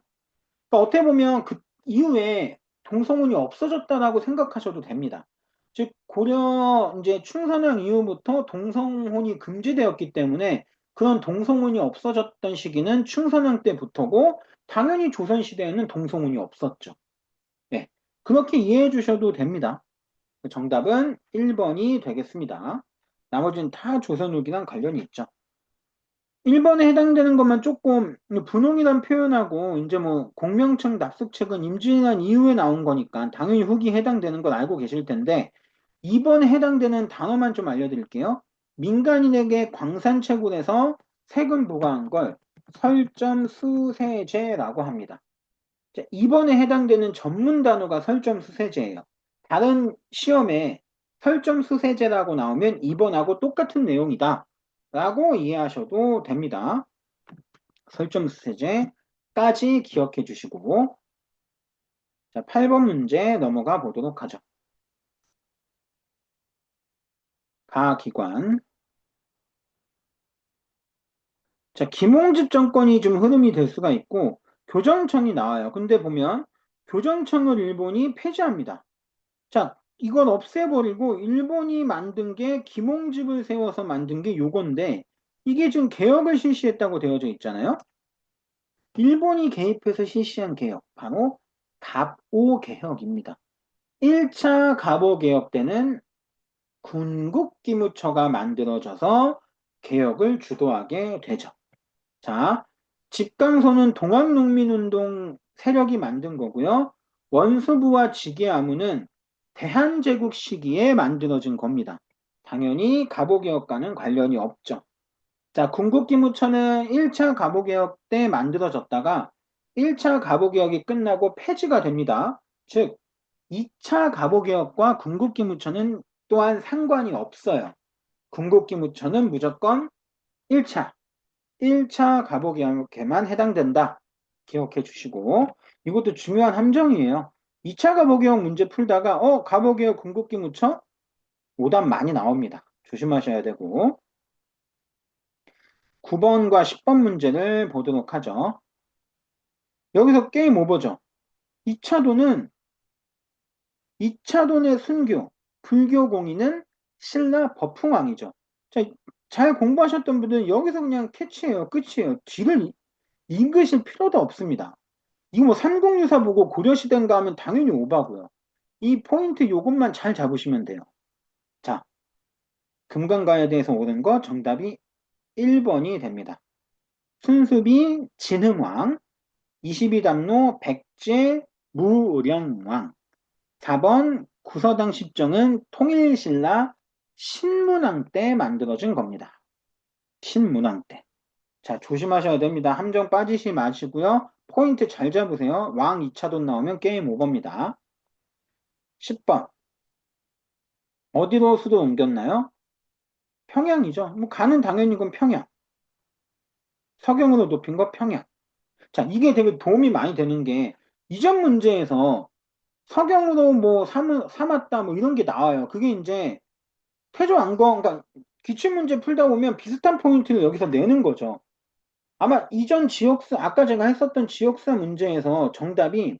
그러니까 어떻게 보면 그 이후에 동성혼이 없어졌다라고 생각하셔도 됩니다. 즉 고려 이제 충선왕 이후부터 동성혼이 금지되었기 때문에 그런 동성혼이 없어졌던 시기는 충선왕 때부터고 당연히 조선 시대에는 동성혼이 없었죠. 네. 그렇게 이해해 주셔도 됩니다. 정답은 1번이 되겠습니다. 나머지는 다 조선 후기랑 관련이 있죠. 1번에 해당되는 것만 조금 분홍이란 표현하고 이제 뭐 공명청 납속책은 임진왜란 이후에 나온 거니까 당연히 후기에 해당되는 걸 알고 계실 텐데 2번에 해당되는 단어만 좀 알려드릴게요. 민간인에게 광산채굴에서 세금 부과한 걸 설점수세제라고 합니다. 2번에 해당되는 전문 단어가 설점수세제예요. 다른 시험에 설점수세제라고 나오면 2번하고 똑같은 내용이다 라고 이해하셔도 됩니다. 설점수세제까지 기억해 주시고, 자, 8번 문제 넘어가 보도록 하죠. 가기관. 자, 김홍집 정권이 좀 흐름이 될 수가 있고 교정청이 나와요. 근데 보면 교정청을 일본이 폐지합니다. 자, 이걸 없애버리고 일본이 만든 게 김홍집을 세워서 만든 게 요건데 이게 지금 개혁을 실시했다고 되어져 있잖아요. 일본이 개입해서 실시한 개혁, 바로 갑오 개혁입니다. 1차 갑오 개혁 때는 군국기무처가 만들어져서 개혁을 주도하게 되죠. 자, 집강소는 동학농민운동 세력이 만든 거고요. 원수부와 직계아무는 대한제국 시기에 만들어진 겁니다. 당연히 갑오개혁과는 관련이 없죠. 자, 군국기무처는 1차 갑오개혁 때 만들어졌다가 1차 갑오개혁이 끝나고 폐지가 됩니다. 즉, 2차 갑오개혁과 군국기무처는 또한 상관이 없어요. 군국기무처는 무조건 1차 갑오개혁에만 해당된다. 기억해 주시고 이것도 중요한 함정이에요. 2차 가보기형 문제 풀다가 가보기형 궁극기 묻혀? 오답 많이 나옵니다. 조심하셔야 되고 9번과 10번 문제를 보도록 하죠. 여기서 게임 오버죠. 2차도의 순교, 불교 공인은 신라 버풍왕이죠. 자, 잘 공부하셨던 분들은 여기서 그냥 캐치해요. 끝이에요. 뒤를 읽으실 필요도 없습니다. 이거 뭐 삼국유사 보고 고려시대인가 하면 당연히 오바고요. 이 포인트 요것만 잘 잡으시면 돼요. 자, 금강가에 대해서 옳은 거 정답이 1번이 됩니다. 순수비 진흥왕, 22담로 백제 무령왕, 4번 구서당 십정은 통일신라 신문왕 때 만들어진 겁니다. 신문왕 때. 자, 조심하셔야 됩니다. 함정 빠지시 마시고요. 포인트 잘 잡으세요. 왕 2차돈 나오면 게임 오버입니다. 10번. 어디로 수도 옮겼나요? 평양이죠. 뭐 가는 당연히 그건 평양. 서경으로 높인 거 평양. 자, 이게 되게 도움이 많이 되는 게 이전 문제에서 서경으로 뭐 삼았다 뭐 이런 게 나와요. 그게 이제 태조왕건, 그러니까 기출문제 풀다 보면 비슷한 포인트를 여기서 내는 거죠. 아마 이전 지역사, 아까 제가 했었던 지역사 문제에서 정답이,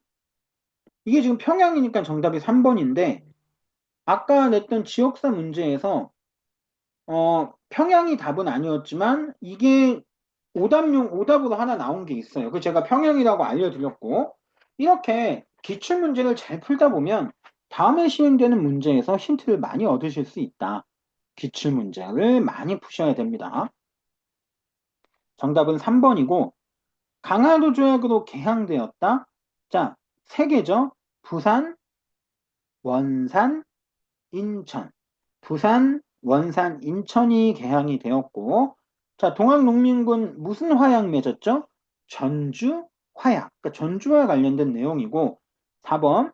이게 지금 평양이니까 정답이 3번인데, 아까 냈던 지역사 문제에서, 평양이 답은 아니었지만, 이게 오답으로 하나 나온 게 있어요. 그 제가 평양이라고 알려드렸고, 이렇게 기출문제를 잘 풀다 보면, 다음에 시행되는 문제에서 힌트를 많이 얻으실 수 있다. 기출문제를 많이 푸셔야 됩니다. 정답은 3번이고 강화도 조약으로 개항되었다. 자, 세 개죠. 부산, 원산, 인천. 부산, 원산, 인천이 개항이 되었고 자, 동학농민군 무슨 화약 맺었죠? 전주 화약. 그러니까 전주와 관련된 내용이고 4번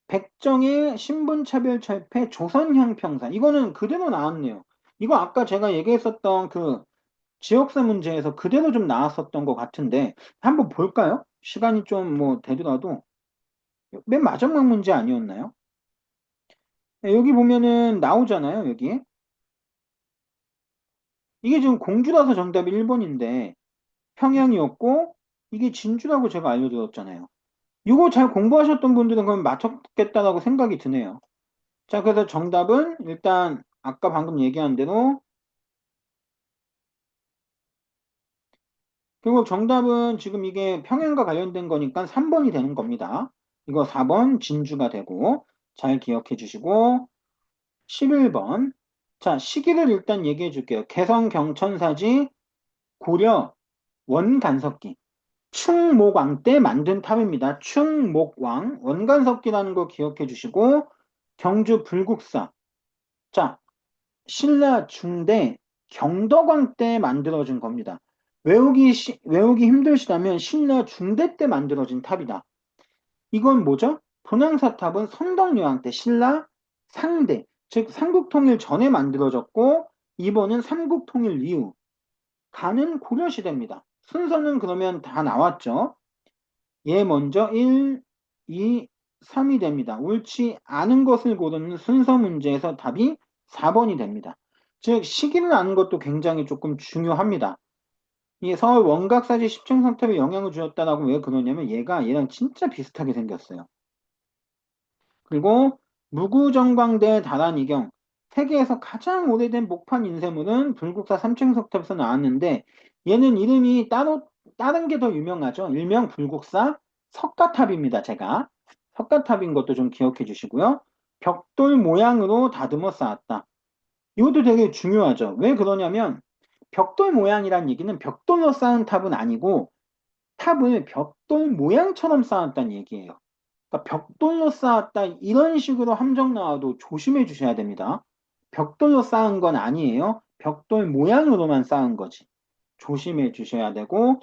백정의 신분차별철폐 조선형평사. 이거는 그대로 나왔네요. 이거 아까 제가 얘기했었던 그 지역사 문제에서 그대로 좀 나왔었던 것 같은데 한번 볼까요? 시간이 좀 뭐 되더라도 맨 마지막 문제 아니었나요? 네, 여기 보면은 나오잖아요, 여기. 이게 지금 공주라서 정답이 1번인데 평양이었고 이게 진주라고 제가 알려드렸잖아요. 이거 잘 공부하셨던 분들은 그럼 맞췄겠다라고 생각이 드네요. 자, 그래서 정답은 일단 아까 방금 얘기한 대로 결국 정답은 지금 이게 평양과 관련된 거니까 3번이 되는 겁니다. 이거 4번 진주가 되고 잘 기억해 주시고 11번 자 시기를 일단 얘기해 줄게요. 개성 경천사지 고려 원간석기 충목왕 때 만든 탑입니다. 충목왕 원간석기라는 거 기억해 주시고 경주 불국사 자 신라 중대 경덕왕 때 만들어진 겁니다. 외우기 힘드시다면 신라 중대 때 만들어진 탑이다. 이건 뭐죠? 분황사탑은 선덕여왕 때 신라 상대, 즉 삼국통일 전에 만들어졌고 이번은 삼국통일 이후 가는 고려시대입니다. 순서는 그러면 다 나왔죠. 얘 먼저 1, 2, 3이 됩니다. 옳지 않은 것을 고르는 순서 문제에서 답이 4번이 됩니다. 즉 시기를 아는 것도 굉장히 조금 중요합니다. 이 서울 원각사지 10층 성탑에 영향을 주었다라고 왜 그러냐면 얘랑 진짜 비슷하게 생겼어요. 그리고 무구정광대 다란이경 세계에서 가장 오래된 목판 인쇄물은 불국사 3층 석탑에서 나왔는데 얘는 이름이 다른 게 더 유명하죠. 일명 불국사 석가탑입니다. 제가 석가탑인 것도 좀 기억해 주시고요. 벽돌 모양으로 다듬어 쌓았다. 이것도 되게 중요하죠. 왜 그러냐면 벽돌 모양이란 얘기는 벽돌로 쌓은 탑은 아니고 탑을 벽돌 모양처럼 쌓았다는 얘기예요. 그러니까 벽돌로 쌓았다 이런 식으로 함정 나와도 조심해 주셔야 됩니다. 벽돌로 쌓은 건 아니에요. 벽돌 모양으로만 쌓은 거지. 조심해 주셔야 되고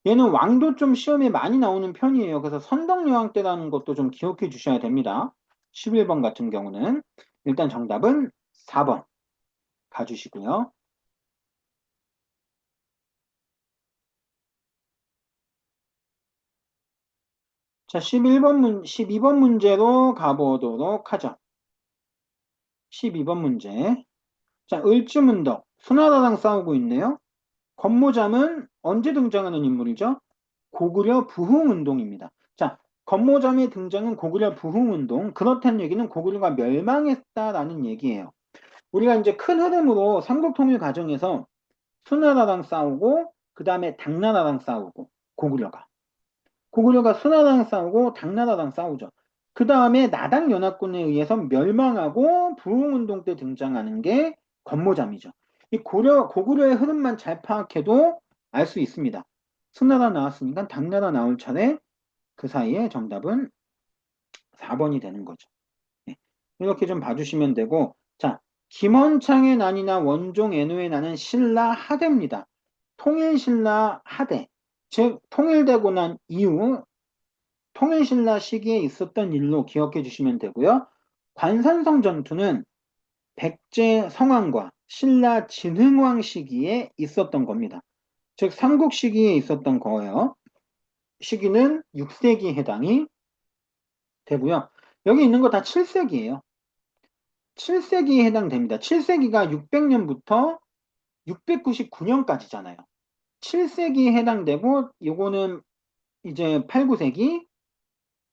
얘는 왕도 좀 시험에 많이 나오는 편이에요. 그래서 선덕여왕 때라는 것도 좀 기억해 주셔야 됩니다. 11번 같은 경우는 일단 정답은 4번 가주시고요. 자, 12번 문제로 가보도록 하죠. 12번 문제. 자, 을주문덕, 수나라랑 싸우고 있네요. 권모잠은 언제 등장하는 인물이죠? 고구려 부흥운동입니다. 자, 권모잠의 등장은 고구려 부흥운동. 그렇다는 얘기는 고구려가 멸망했다라는 얘기예요. 우리가 이제 큰 흐름으로 삼국통일 과정에서 수나라랑 싸우고 그 다음에 당나라랑 싸우고 고구려가 수나라랑 싸우고 당나라랑 싸우죠. 그 다음에 나당 연합군에 의해서 멸망하고 부흥운동 때 등장하는 게 권모잠이죠. 이 고구려의 흐름만 잘 파악해도 알 수 있습니다. 수나라 나왔으니까 당나라 나올 차례 그 사이에 정답은 4번이 되는 거죠. 네. 이렇게 좀 봐주시면 되고, 자, 김원창의 난이나 원종 애노의 난은 신라 하대입니다. 통일신라 하대. 즉, 통일되고 난 이후 통일신라 시기에 있었던 일로 기억해 주시면 되고요. 관산성 전투는 백제 성왕과 신라 진흥왕 시기에 있었던 겁니다. 즉 삼국 시기에 있었던 거예요. 시기는 6세기에 해당이 되고요. 여기 있는 거 다 7세기예요. 7세기에 해당됩니다. 7세기가 600년부터 699년까지잖아요. 7세기에 해당되고 요거는 이제 8, 9세기,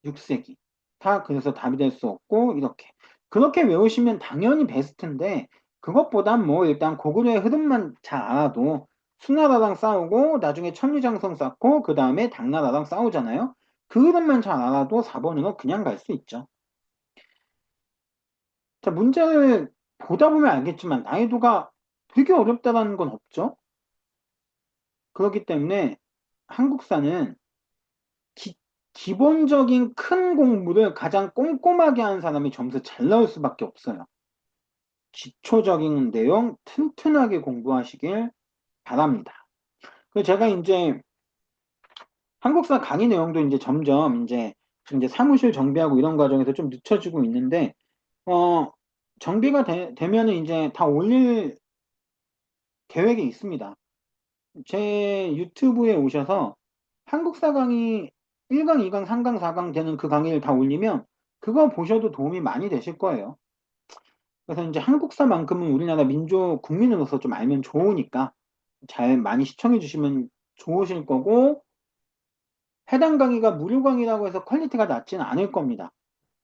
6세기. 다 그래서 답이 될 수 없고 이렇게. 그렇게 외우시면 당연히 베스트인데 그것보단 뭐 일단 고구려의 흐름만 잘 알아도 수나라랑 싸우고 나중에 천리장성 쌓고 그 다음에 당나라랑 싸우잖아요. 그 흐름만 잘 알아도 4번으로 그냥 갈 수 있죠. 자, 문제를 보다 보면 알겠지만 난이도가 되게 어렵다라는 건 없죠. 그렇기 때문에 한국사는 기본적인 큰 공부를 가장 꼼꼼하게 하는 사람이 점수 잘 나올 수밖에 없어요. 기초적인 내용 튼튼하게 공부하시길 바랍니다. 그래서 제가 이제 한국사 강의 내용도 이제 점점 이제 사무실 정비하고 이런 과정에서 좀 늦춰지고 있는데, 정비가 되면은 이제 다 올릴 계획이 있습니다. 제 유튜브에 오셔서 한국사 강의 1강, 2강, 3강, 4강 되는 그 강의를 다 올리면 그거 보셔도 도움이 많이 되실 거예요. 그래서 이제 한국사만큼은 우리나라 민족 국민으로서 좀 알면 좋으니까 잘 많이 시청해 주시면 좋으실 거고, 해당 강의가 무료 강의라고 해서 퀄리티가 낮지는 않을 겁니다.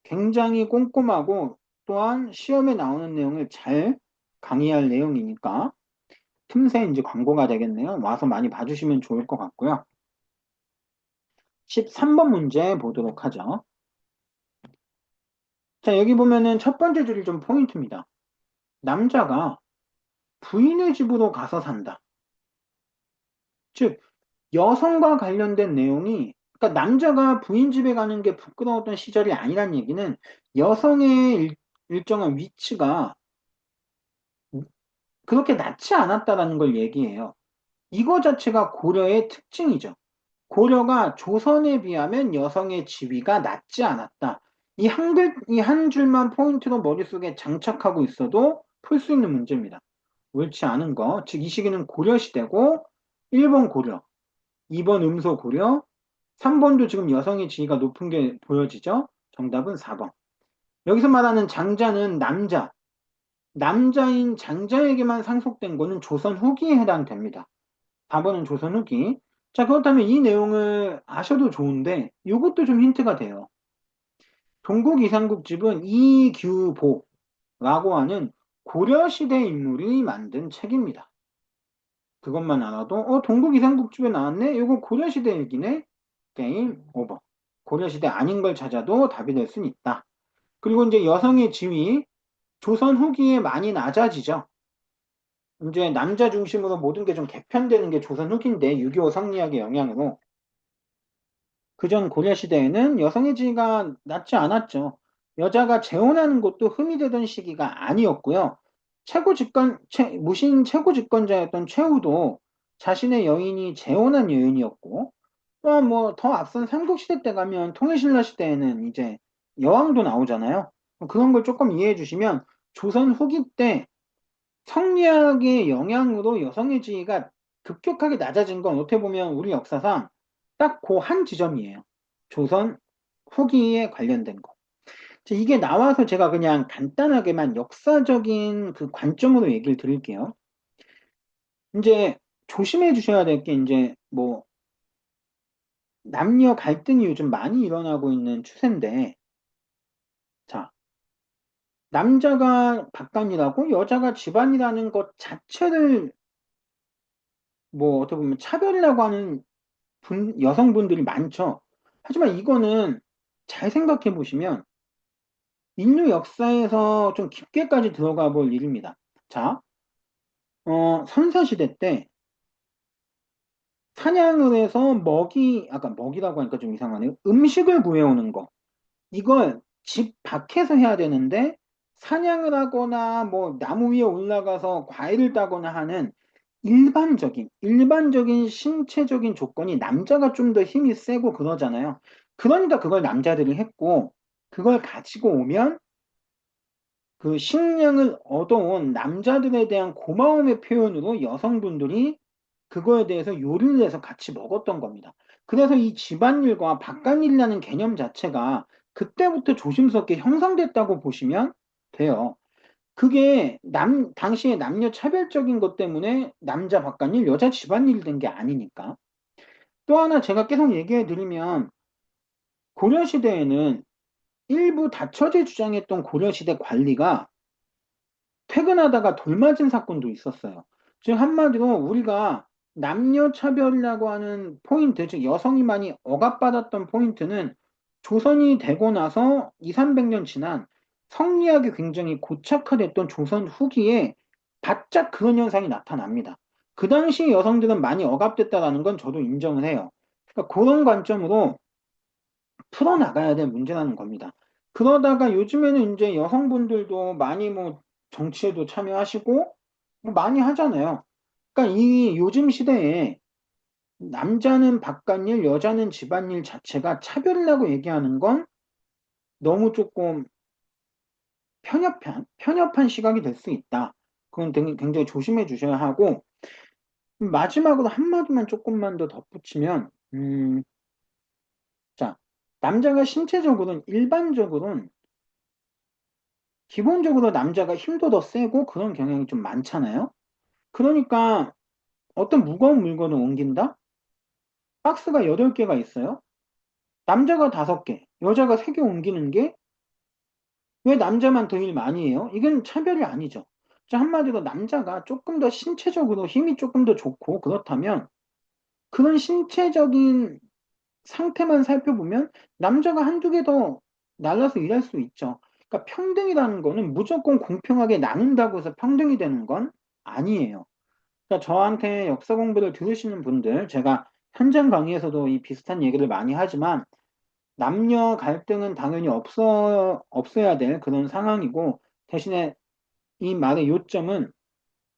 굉장히 꼼꼼하고 또한 시험에 나오는 내용을 잘 강의할 내용이니까 틈새 이제 광고가 되겠네요. 와서 많이 봐주시면 좋을 것 같고요. 13번 문제 보도록 하죠. 자, 여기 보면은 첫 번째 줄이 좀 포인트입니다. 남자가 부인의 집으로 가서 산다. 즉, 여성과 관련된 내용이, 그러니까 남자가 부인 집에 가는 게 부끄러웠던 시절이 아니란 얘기는 여성의 일정한 위치가 그렇게 낮지 않았다라는 걸 얘기해요. 이거 자체가 고려의 특징이죠. 고려가 조선에 비하면 여성의 지위가 낮지 않았다. 이 한 줄만 포인트로 머릿속에 장착하고 있어도 풀 수 있는 문제입니다. 옳지 않은 거, 즉 이 시기는 고려시대고 1번 고려, 2번 음소 고려, 3번도 지금 여성의 지위가 높은 게 보여지죠? 정답은 4번. 여기서 말하는 장자는 남자인 장자에게만 상속된 거는 조선 후기에 해당됩니다. 4번은 조선 후기. 자, 그렇다면 이 내용을 아셔도 좋은데 이것도 좀 힌트가 돼요. 동국 이상국집은 이규보라고 하는 고려시대 인물이 만든 책입니다. 그것만 알아도 동국 이상국집에 나왔네? 이거 고려시대 얘기네? 게임 오버. 고려시대 아닌 걸 찾아도 답이 될 수는 있다. 그리고 이제 여성의 지위 조선 후기에 많이 낮아지죠. 이제 남자 중심으로 모든 게 좀 개편되는 게 조선 후기인데 6.25 성리학의 영향으로 그전 고려시대에는 여성의 지위가 낮지 않았죠. 여자가 재혼하는 것도 흠이 되던 시기가 아니었고요. 무신 최고 집권자였던 최후도 자신의 여인이 재혼한 여인이었고, 또 뭐 더 앞선 삼국시대 때 가면 통일신라 시대에는 이제 여왕도 나오잖아요. 그런 걸 조금 이해해 주시면 조선 후기 때 성리학의 영향으로 여성의 지위가 급격하게 낮아진 건 어떻게 보면 우리 역사상 딱 그 한 지점이에요. 조선 후기에 관련된 거. 이게 나와서 제가 그냥 간단하게만 역사적인 그 관점으로 얘기를 드릴게요. 이제 조심해 주셔야 될 게 이제 뭐 남녀 갈등이 요즘 많이 일어나고 있는 추세인데, 자, 남자가 바깥이라고 여자가 집안이라는 것 자체를 뭐 어떻게 보면 차별이라고 하는 여성분들이 많죠. 하지만 이거는 잘 생각해 보시면 인류 역사에서 좀 깊게까지 들어가 볼 일입니다. 자, 선사시대 때 사냥을 해서 아까 먹이라고 하니까 좀 이상하네요. 음식을 구해오는 거. 이걸 집 밖에서 해야 되는데 사냥을 하거나 뭐 나무 위에 올라가서 과일을 따거나 하는 일반적인 신체적인 조건이 남자가 좀 더 힘이 세고 그러잖아요. 그러니까 그걸 남자들이 했고 그걸 가지고 오면 그 식량을 얻어온 남자들에 대한 고마움의 표현으로 여성분들이 그거에 대해서 요리를 해서 같이 먹었던 겁니다. 그래서 이 집안일과 바깥일이라는 개념 자체가 그때부터 조심스럽게 형성됐다고 보시면 돼요. 그게 당시에 남녀 차별적인 것 때문에 남자 바깥일, 여자 집안일 된 게 아니니까. 또 하나 제가 계속 얘기해 드리면 고려시대에는 일부 다처제 주장했던 고려시대 관리가 퇴근하다가 돌 맞은 사건도 있었어요. 즉 한마디로 우리가 남녀 차별이라고 하는 포인트, 즉 여성이 많이 억압받았던 포인트는 조선이 되고 나서 2, 300년 지난 성리학이 굉장히 고착화됐던 조선 후기에 바짝 그런 현상이 나타납니다. 그 당시 여성들은 많이 억압됐다라는 건 저도 인정을 해요. 그러니까 그런 관점으로 풀어나가야 될 문제라는 겁니다. 그러다가 요즘에는 이제 여성분들도 많이 뭐 정치에도 참여하시고 뭐 많이 하잖아요. 그러니까 이 요즘 시대에 남자는 바깥일, 여자는 집안일 자체가 차별이라고 얘기하는 건 너무 조금 편협한 시각이 될 수 있다. 그건 굉장히 조심해 주셔야 하고, 마지막으로 한마디만 조금만 더 덧붙이면, 자, 남자가 신체적으로는 일반적으로는 기본적으로 남자가 힘도 더 세고 그런 경향이 좀 많잖아요. 그러니까 어떤 무거운 물건을 옮긴다? 박스가 8개가 있어요. 남자가 5개, 여자가 3개 옮기는 게 왜 남자만 더 일 많이 해요? 이건 차별이 아니죠. 자, 한마디로 남자가 조금 더 신체적으로 힘이 조금 더 좋고 그렇다면 그런 신체적인 상태만 살펴보면 남자가 한두 개 더 날라서 일할 수 있죠. 그러니까 평등이라는 거는 무조건 공평하게 나눈다고 해서 평등이 되는 건 아니에요. 그러니까 저한테 역사 공부를 들으시는 분들, 제가 현장 강의에서도 이 비슷한 얘기를 많이 하지만 남녀 갈등은 당연히 없어야 될 그런 상황이고 대신에 이 말의 요점은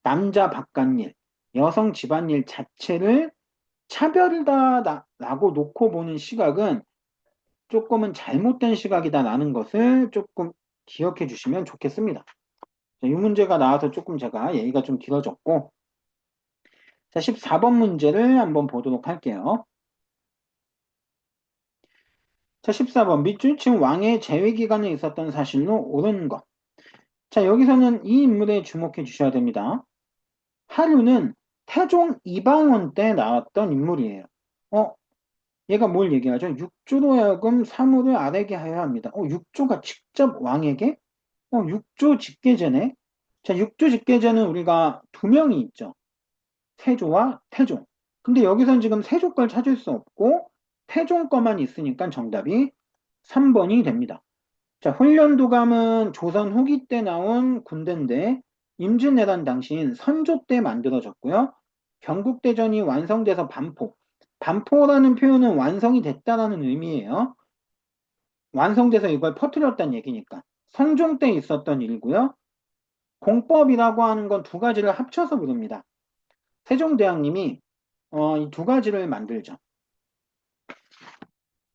남자 바깥일, 여성 집안일 자체를 차별이다라고 놓고 보는 시각은 조금은 잘못된 시각이다라는 것을 조금 기억해 주시면 좋겠습니다. 자, 이 문제가 나와서 조금 제가 얘기가 좀 길어졌고, 자, 14번 문제를 한번 보도록 할게요. 자, 14번. 밑줄친 왕의 재위 기간에 있었던 사실로 옳은 것. 자, 여기서는 이 인물에 주목해 주셔야 됩니다. 하류는 태종 이방원 때 나왔던 인물이에요. 어, 얘가 뭘 얘기하죠? 육조로 하여금 사물을 아뢰게 하여야 합니다. 육조가 직접 왕에게? 육조 직계제네? 자, 육조 직계제는 우리가 두 명이 있죠. 태조와 태종. 근데 여기선 지금 세조 걸 찾을 수 없고 태종 거만 있으니까 정답이 3번이 됩니다. 자, 훈련도감은 조선 후기 때 나온 군대인데 임진왜란 당시인 선조 때 만들어졌고요. 경국대전이 완성돼서 반포. 반포라는 표현은 완성이 됐다라는 의미예요. 완성돼서 이걸 퍼뜨렸다는 얘기니까. 성종 때 있었던 일이고요. 공법이라고 하는 건 두 가지를 합쳐서 부릅니다. 세종대왕님이 이 두 가지를 만들죠.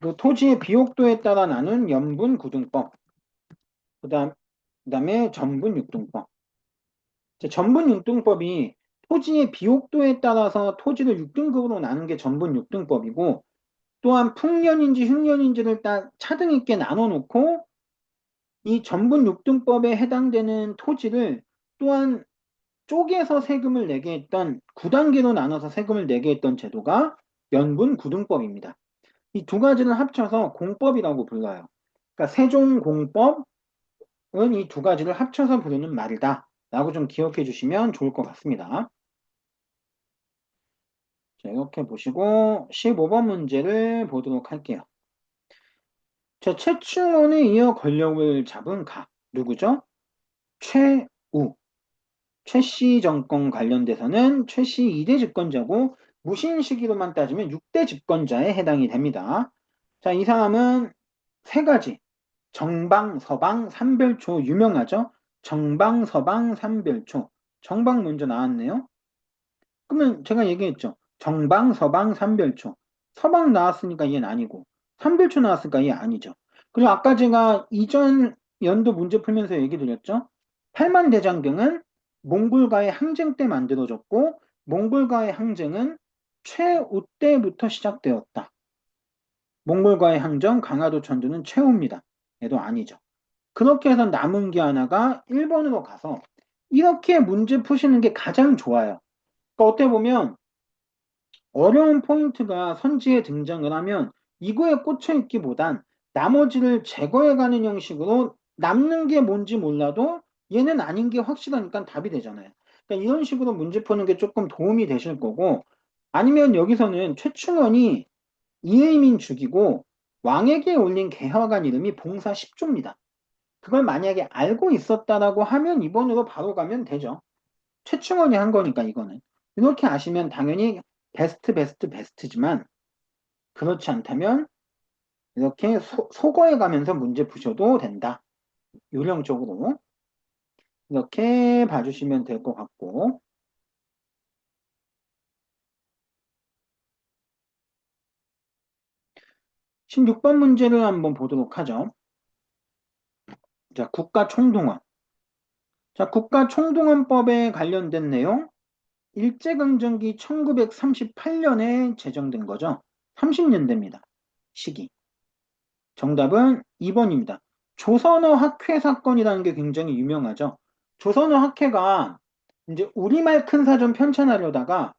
그 토지의 비옥도에 따라 나눈 염분구등법, 그다음에 전분육등법. 전분육등법이 토지의 비옥도에 따라서 토지를 6등급으로 나눈 게 전분육등법이고 또한 풍년인지 흉년인지를 딱 차등 있게 나눠 놓고 이 전분 6등법에 해당되는 토지를 또한 쪼개서 세금을 내게 했던 9단계로 나눠서 세금을 내게 했던 제도가 연분 9등법입니다. 이 두 가지를 합쳐서 공법이라고 불러요. 그러니까 세종공법은 이 두 가지를 합쳐서 부르는 말이다 라고 좀 기억해 주시면 좋을 것 같습니다. 자, 이렇게 보시고 15번 문제를 보도록 할게요. 자, 최충원에 이어 권력을 잡은 가 누구죠? 최우. 최씨 정권 관련돼서는 최씨 2대 집권자고 무신 시기로만 따지면 6대 집권자에 해당이 됩니다. 자, 이 사람은 세 가지 정방, 서방, 삼별초 유명하죠? 정방, 서방, 삼별초. 정방 먼저 나왔네요. 그러면 제가 얘기했죠. 정방, 서방, 삼별초. 서방 나왔으니까 얘는 아니고 삼별초 나왔으니까 얘 아니죠. 그리고 아까 제가 이전 연도 문제 풀면서 얘기 드렸죠. 팔만대장경은 몽골과의 항쟁 때 만들어졌고 몽골과의 항쟁은 최우 때부터 시작되었다. 몽골과의 항전 강화도 천주는 최우입니다. 얘도 아니죠. 그렇게 해서 남은 게 하나가 1번으로 가서 이렇게 문제 푸시는 게 가장 좋아요. 그러니까 어떻게 보면 어려운 포인트가 선지에 등장을 하면 이거에 꽂혀 있기보단 나머지를 제거해가는 형식으로 남는 게 뭔지 몰라도 얘는 아닌 게 확실하니까 답이 되잖아요. 그러니까 이런 식으로 문제 푸는 게 조금 도움이 되실 거고 아니면 여기서는 최충원이 이의민 죽이고 왕에게 올린 개화관 이름이 봉사 10조입니다. 그걸 만약에 알고 있었다라고 하면 2번으로 바로 가면 되죠. 최충원이 한 거니까 이거는. 이렇게 아시면 당연히 베스트지만 그렇지 않다면 이렇게 소거해 가면서 문제 푸셔도 된다. 요령적으로 이렇게 봐주시면 될 것 같고 16번 문제를 한번 보도록 하죠. 자, 국가총동원. 자, 국가총동원법에 관련된 내용 일제강점기 1938년에 제정된 거죠. 30년대입니다. 시기. 정답은 2번입니다. 조선어 학회 사건이라는 게 굉장히 유명하죠. 조선어 학회가 이제 우리말 큰 사전 편찬하려다가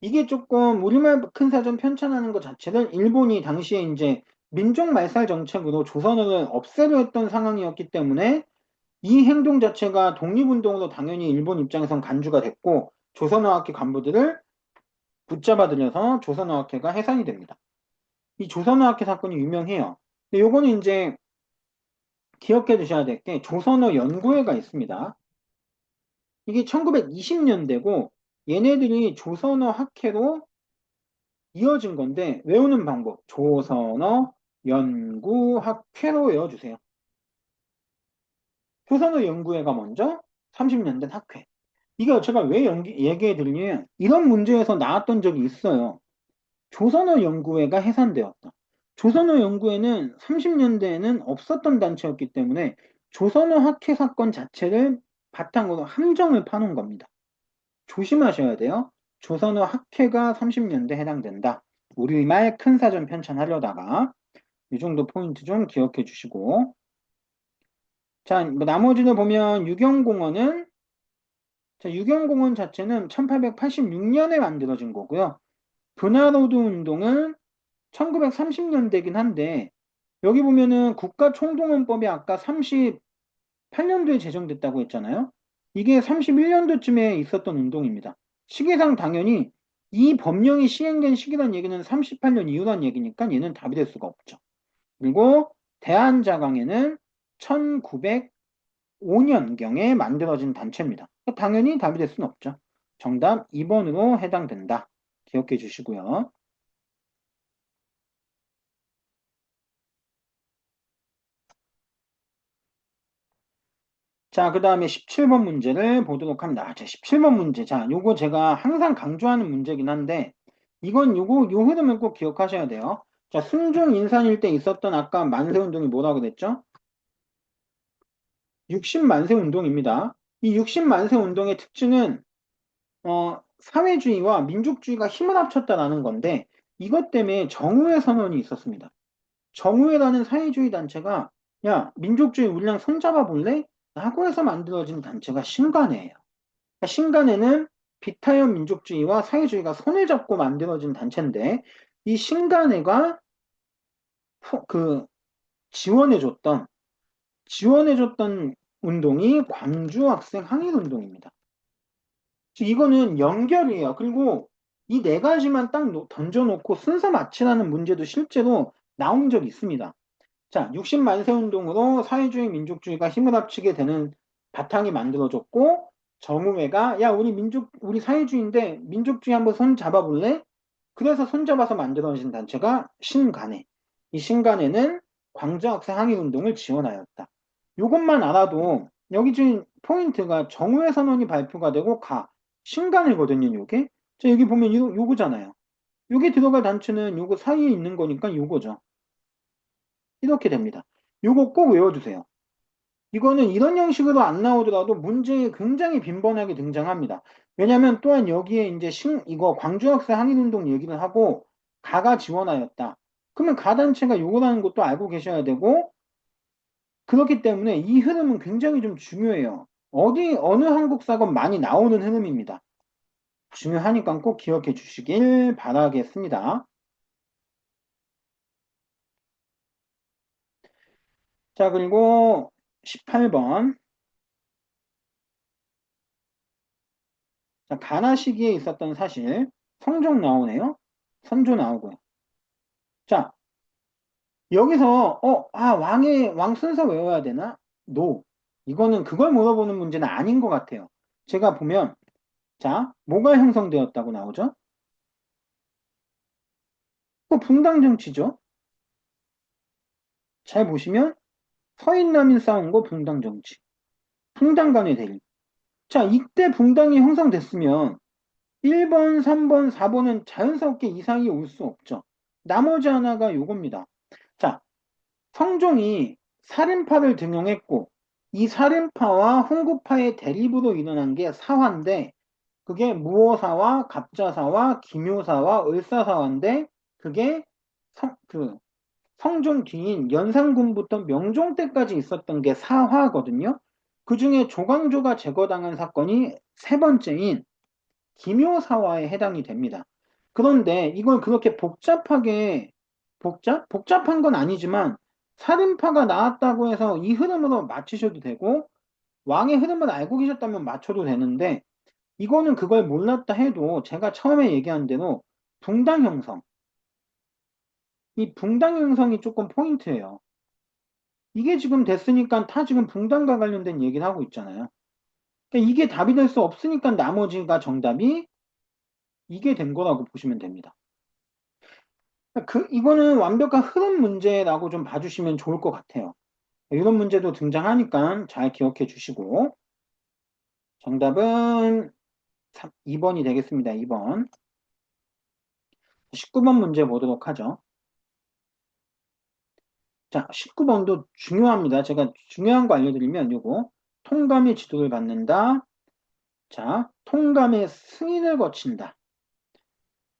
이게 조금 우리말 큰 사전 편찬하는 것 자체를 일본이 당시에 이제 민족 말살 정책으로 조선어를 없애려 했던 상황이었기 때문에 이 행동 자체가 독립운동으로 당연히 일본 입장에선 간주가 됐고 조선어학회 간부들을 붙잡아 들여서 조선어학회가 해산이 됩니다. 이 조선어학회 사건이 유명해요. 근데 요거는 이제 기억해 두셔야 될 게 조선어 연구회가 있습니다. 이게 1920년대고 얘네들이 조선어 학회로 이어진 건데 외우는 방법 조선어 연구학회로 외워주세요. 조선어 연구회가 먼저 30년 된 학회. 이거 제가 왜 얘기해 드리냐면 이런 문제에서 나왔던 적이 있어요. 조선어 연구회가 해산되었다. 조선어 연구회는 30년대에는 없었던 단체였기 때문에 조선어 학회 사건 자체를 바탕으로 함정을 파놓은 겁니다. 조심하셔야 돼요. 조선어 학회가 30년대 해당된다. 우리말 큰 사전 편찬하려다가 이 정도 포인트 좀 기억해 주시고 자, 뭐 나머지를 보면 유경공원은 자, 유경공원 자체는 1886년에 만들어진 거고요. 분화로드 운동은 1930년대긴 한데 여기 보면은 국가총동원법이 아까 38년도에 제정됐다고 했잖아요. 이게 31년도쯤에 있었던 운동입니다. 시기상 당연히 이 법령이 시행된 시기란 얘기는 38년 이후란 얘기니까 얘는 답이 될 수가 없죠. 그리고 대한자강에는 1905년경에 만들어진 단체입니다. 당연히 답이 될 수는 없죠. 정답 2번으로 해당된다. 기억해 주시고요. 자, 그 다음에 17번 문제를 보도록 합니다. 자, 17번 문제. 자, 요거 제가 항상 강조하는 문제긴 한데, 요 흐름을 꼭 기억하셔야 돼요. 자, 순종 인산일 때 있었던 아까 만세운동이 뭐라고 그랬죠? 60만세 운동입니다. 이 60만세 운동의 특징은, 사회주의와 민족주의가 힘을 합쳤다라는 건데, 이것 때문에 정우회 선언이 있었습니다. 정우회라는 사회주의 단체가 야, 민족주의 우리랑 손잡아 볼래? 라고 해서 만들어진 단체가 신간회예요. 그러니까 신간회는 비타협 민족주의와 사회주의가 손을 잡고 만들어진 단체인데 이 신간회가 그 지원해줬던 지원해줬던 운동이 광주 학생 항일 운동입니다. 이거는 연결이에요. 그리고 이 네 가지만 딱 던져놓고 순서 맞추라는 문제도 실제로 나온 적이 있습니다. 자, 60만세 운동으로 사회주의 민족주의가 힘을 합치게 되는 바탕이 만들어졌고 정우회가 야 우리 사회주의인데 민족주의 한번 손 잡아볼래? 그래서 손 잡아서 만들어진 단체가 신간회. 이 신간회는 광주학생 항일운동을 지원하였다. 이것만 알아도 여기 지금 포인트가 정우회 선언이 발표가 되고 신간회거든요. 요게 자 여기 보면 요거잖아요. 요게 들어갈 단체는 요거 사이에 있는 거니까 요거죠. 이렇게 됩니다. 요거 꼭 외워두세요. 이거는 이런 형식으로 안 나오더라도 문제에 굉장히 빈번하게 등장합니다. 왜냐하면 또한 여기에 이제 이거 광주학생 항일운동 얘기를 하고 가가 지원하였다. 그러면 가 단체가 요거라는 것도 알고 계셔야 되고 그렇기 때문에 이 흐름은 굉장히 좀 중요해요. 어느 한국사건 많이 나오는 흐름입니다. 중요하니까 꼭 기억해 주시길 바라겠습니다. 자, 그리고 18번. 자, 가나 시기에 있었던 사실. 성종 나오네요. 선조 나오고요. 자, 여기서, 왕 순서 외워야 되나? 노. 이거는 그걸 물어보는 문제는 아닌 것 같아요. 제가 보면, 자, 뭐가 형성되었다고 나오죠? 그 분당 정치죠. 잘 보시면, 서인남인 싸운 거 분당 정치. 분당 간의 대립. 자, 이때 분당이 형성됐으면, 1번, 3번, 4번은 자연스럽게 이 사이에 올 수 없죠. 나머지 하나가 요겁니다. 자, 성종이 살인파를 등용했고 이 살인파와 훈구파의 대립으로 일어난 게 사화인데 그게 무오사와 갑자사와 기묘사와 을사사화인데 그게 성종 뒤인 연산군부터 명종 때까지 있었던 게 사화거든요. 그 중에 조광조가 제거당한 사건이 세 번째인 기묘사화에 해당이 됩니다. 그런데 이걸 그렇게 복잡한 건 아니지만 살인파가 나왔다고 해서 이 흐름으로 맞추셔도 되고 왕의 흐름을 알고 계셨다면 맞춰도 되는데 이거는 그걸 몰랐다 해도 제가 처음에 얘기한 대로 붕당 형성 이 붕당 형성이 조금 포인트예요. 이게 지금 됐으니까 다 지금 붕당과 관련된 얘기를 하고 있잖아요. 그러니까 이게 답이 될 수 없으니까 나머지가 정답이 이게 된 거라고 보시면 됩니다. 이거는 완벽한 흐름 문제라고 좀 봐주시면 좋을 것 같아요. 이런 문제도 등장하니까 잘 기억해 주시고 정답은 2번이 되겠습니다. 2번. 19번 문제 보도록 하죠. 자, 19번도 중요합니다. 제가 중요한 거 알려드리면 요거 통감의 지도를 받는다. 자, 통감의 승인을 거친다.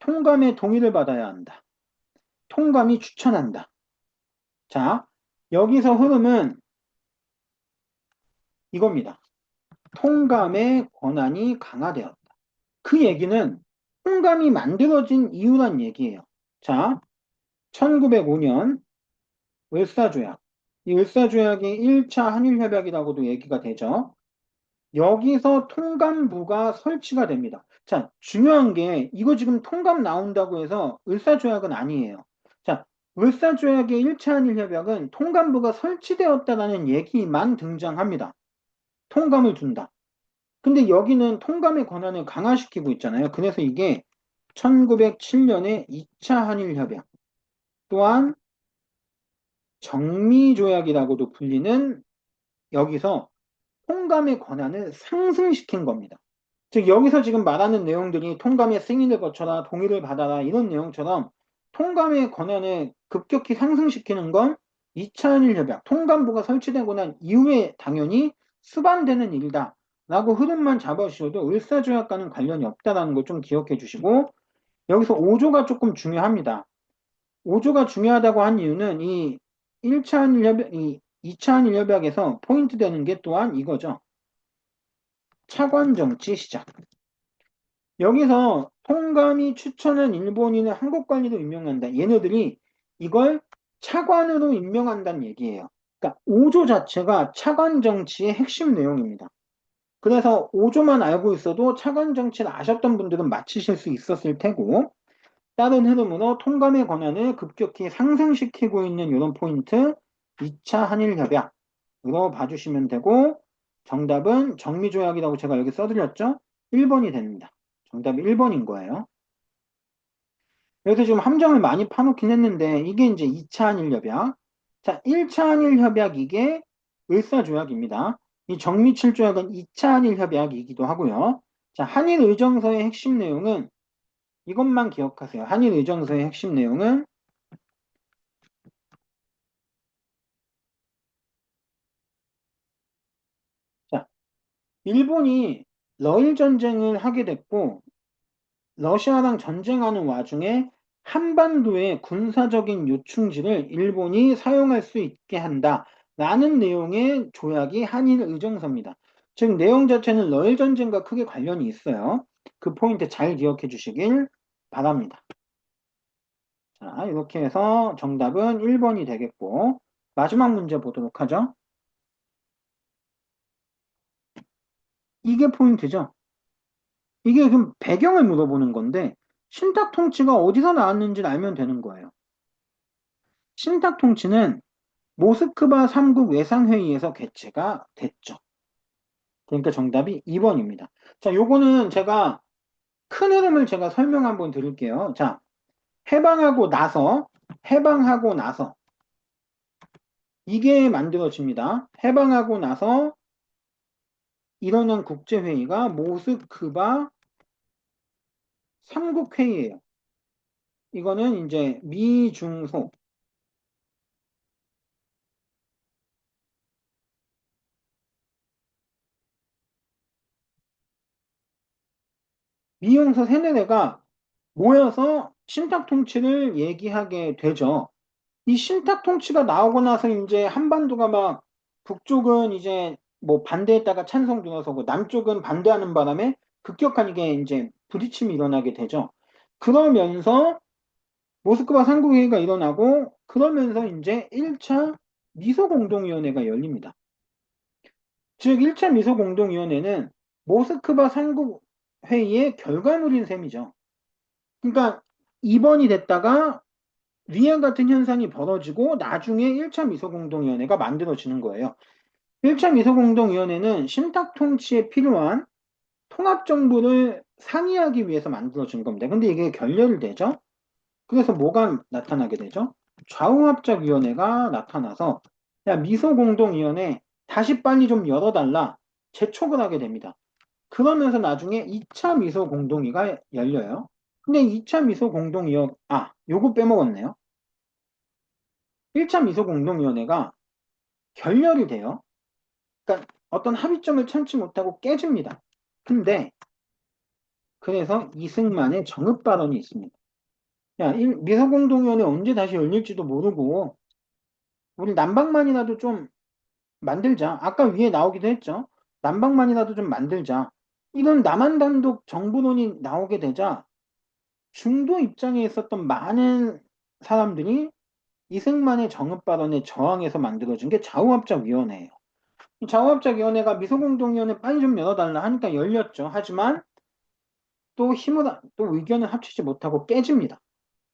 통감의 동의를 받아야 한다. 통감이 추천한다. 자, 여기서 흐름은 이겁니다. 통감의 권한이 강화되었다. 그 얘기는 통감이 만들어진 이유란 얘기예요. 자, 1905년 을사조약. 이 을사조약이 1차 한일협약이라고도 얘기가 되죠. 여기서 통감부가 설치가 됩니다. 자, 중요한 게 이거 지금 통감 나온다고 해서 을사조약은 아니에요. 자, 을사조약의 1차 한일협약은 통감부가 설치되었다라는 얘기만 등장합니다. 통감을 둔다. 근데 여기는 통감의 권한을 강화시키고 있잖아요. 그래서 이게 1907년에 2차 한일협약 또한 정미조약이라고도 불리는 여기서 통감의 권한을 상승시킨 겁니다. 즉 여기서 지금 말하는 내용들이 통감의 승인을 거쳐라, 동의를 받아라 이런 내용처럼 통감의 권한을 급격히 상승시키는 건 2차 한일협약, 통감부가 설치되고 난 이후에 당연히 수반되는 일이다. 라고 흐름만 잡아주셔도 을사조약과는 관련이 없다라는 걸 좀 기억해 주시고 여기서 5조가 조금 중요합니다. 5조가 중요하다고 한 이유는 이 1차 한일 협약, 이 2차 한일 협약에서 포인트 되는 게 또한 이거죠. 차관 정치 시작. 여기서 통감이 추천한 일본인을 한국 관리로 임명한다. 얘네들이 이걸 차관으로 임명한다는 얘기예요. 그러니까 5조 자체가 차관 정치의 핵심 내용입니다. 그래서 5조만 알고 있어도 차관 정치를 아셨던 분들은 맞히실 수 있었을 테고, 다른 흐름으로 통감의 권한을 급격히 상승시키고 있는 이런 포인트 2차 한일협약으로 봐주시면 되고, 정답은 정미조약이라고 제가 여기 써드렸죠? 1번이 됩니다. 정답이 1번인 거예요. 그래서 지금 함정을 많이 파놓긴 했는데 이게 이제 2차 한일협약. 자, 1차 한일협약 이게 을사조약입니다. 이 정미칠조약은 2차 한일협약이기도 하고요. 자, 한일의정서의 핵심 내용은 이것만 기억하세요. 한일의정서의 핵심 내용은 자, 일본이 러일 전쟁을 하게 됐고 러시아랑 전쟁하는 와중에 한반도의 군사적인 요충지를 일본이 사용할 수 있게 한다라는 내용의 조약이 한일의정서입니다. 즉 내용 자체는 러일 전쟁과 크게 관련이 있어요. 그 포인트 잘 기억해 주시길 바랍니다. 자, 이렇게 해서 정답은 1번이 되겠고 마지막 문제 보도록 하죠. 이게 포인트죠. 이게 그럼 배경을 물어보는 건데 신탁 통치가 어디서 나왔는지를 알면 되는 거예요. 신탁 통치는 모스크바 3국 외상회의에서 개최가 됐죠. 그러니까 정답이 2번입니다. 자, 요거는 제가 큰 흐름을 제가 설명 한번 드릴게요. 자, 해방하고 나서, 해방하고 나서, 이게 만들어집니다. 해방하고 나서 일어난 국제회의가 모스크바 3국회의예요. 이거는 이제 미중소, 미용소 세네대가 모여서 신탁 통치를 얘기하게 되죠. 이 신탁 통치가 나오고 나서 이제 한반도가 막 북쪽은 이제 뭐 반대했다가 찬성 들어서고 남쪽은 반대하는 바람에 급격한 이게 이제 부딪힘이 일어나게 되죠. 그러면서 모스크바 상국회의가 일어나고 그러면서 이제 1차 미소공동위원회가 열립니다. 즉 1차 미소공동위원회는 모스크바 상국회의의 결과물인 셈이죠. 그러니까 2번이 됐다가 위와 같은 현상이 벌어지고 나중에 1차 미소공동위원회가 만들어지는 거예요. 1차 미소공동위원회는 신탁 통치에 필요한 통합정부를 상의하기 위해서 만들어진 겁니다. 근데 이게 결렬되죠? 그래서 뭐가 나타나게 되죠? 좌우합작위원회가 나타나서 야 미소공동위원회 다시 빨리 좀 열어달라 재촉을 하게 됩니다. 그러면서 나중에 2차 미소공동위가 열려요. 근데 2차 미소공동위원 요거 빼먹었네요. 1차 미소공동위원회가 결렬이 돼요. 그러니까 어떤 합의점을 찾지 못하고 깨집니다. 근데 그래서 이승만의 정읍 발언이 있습니다. 야, 이 미소공동위원회 언제 다시 열릴지도 모르고 우리 난방만이라도 좀 만들자. 아까 위에 나오기도 했죠. 난방만이라도 좀 만들자. 이런 남한 단독 정부론이 나오게 되자 중도 입장에 있었던 많은 사람들이 이승만의 정읍 발언에 저항해서 만들어진 게 좌우합작위원회예요. 이 좌우합작위원회가 미소공동위원회 빨리 좀 열어달라 하니까 열렸죠. 하지만 또 의견을 합치지 못하고 깨집니다.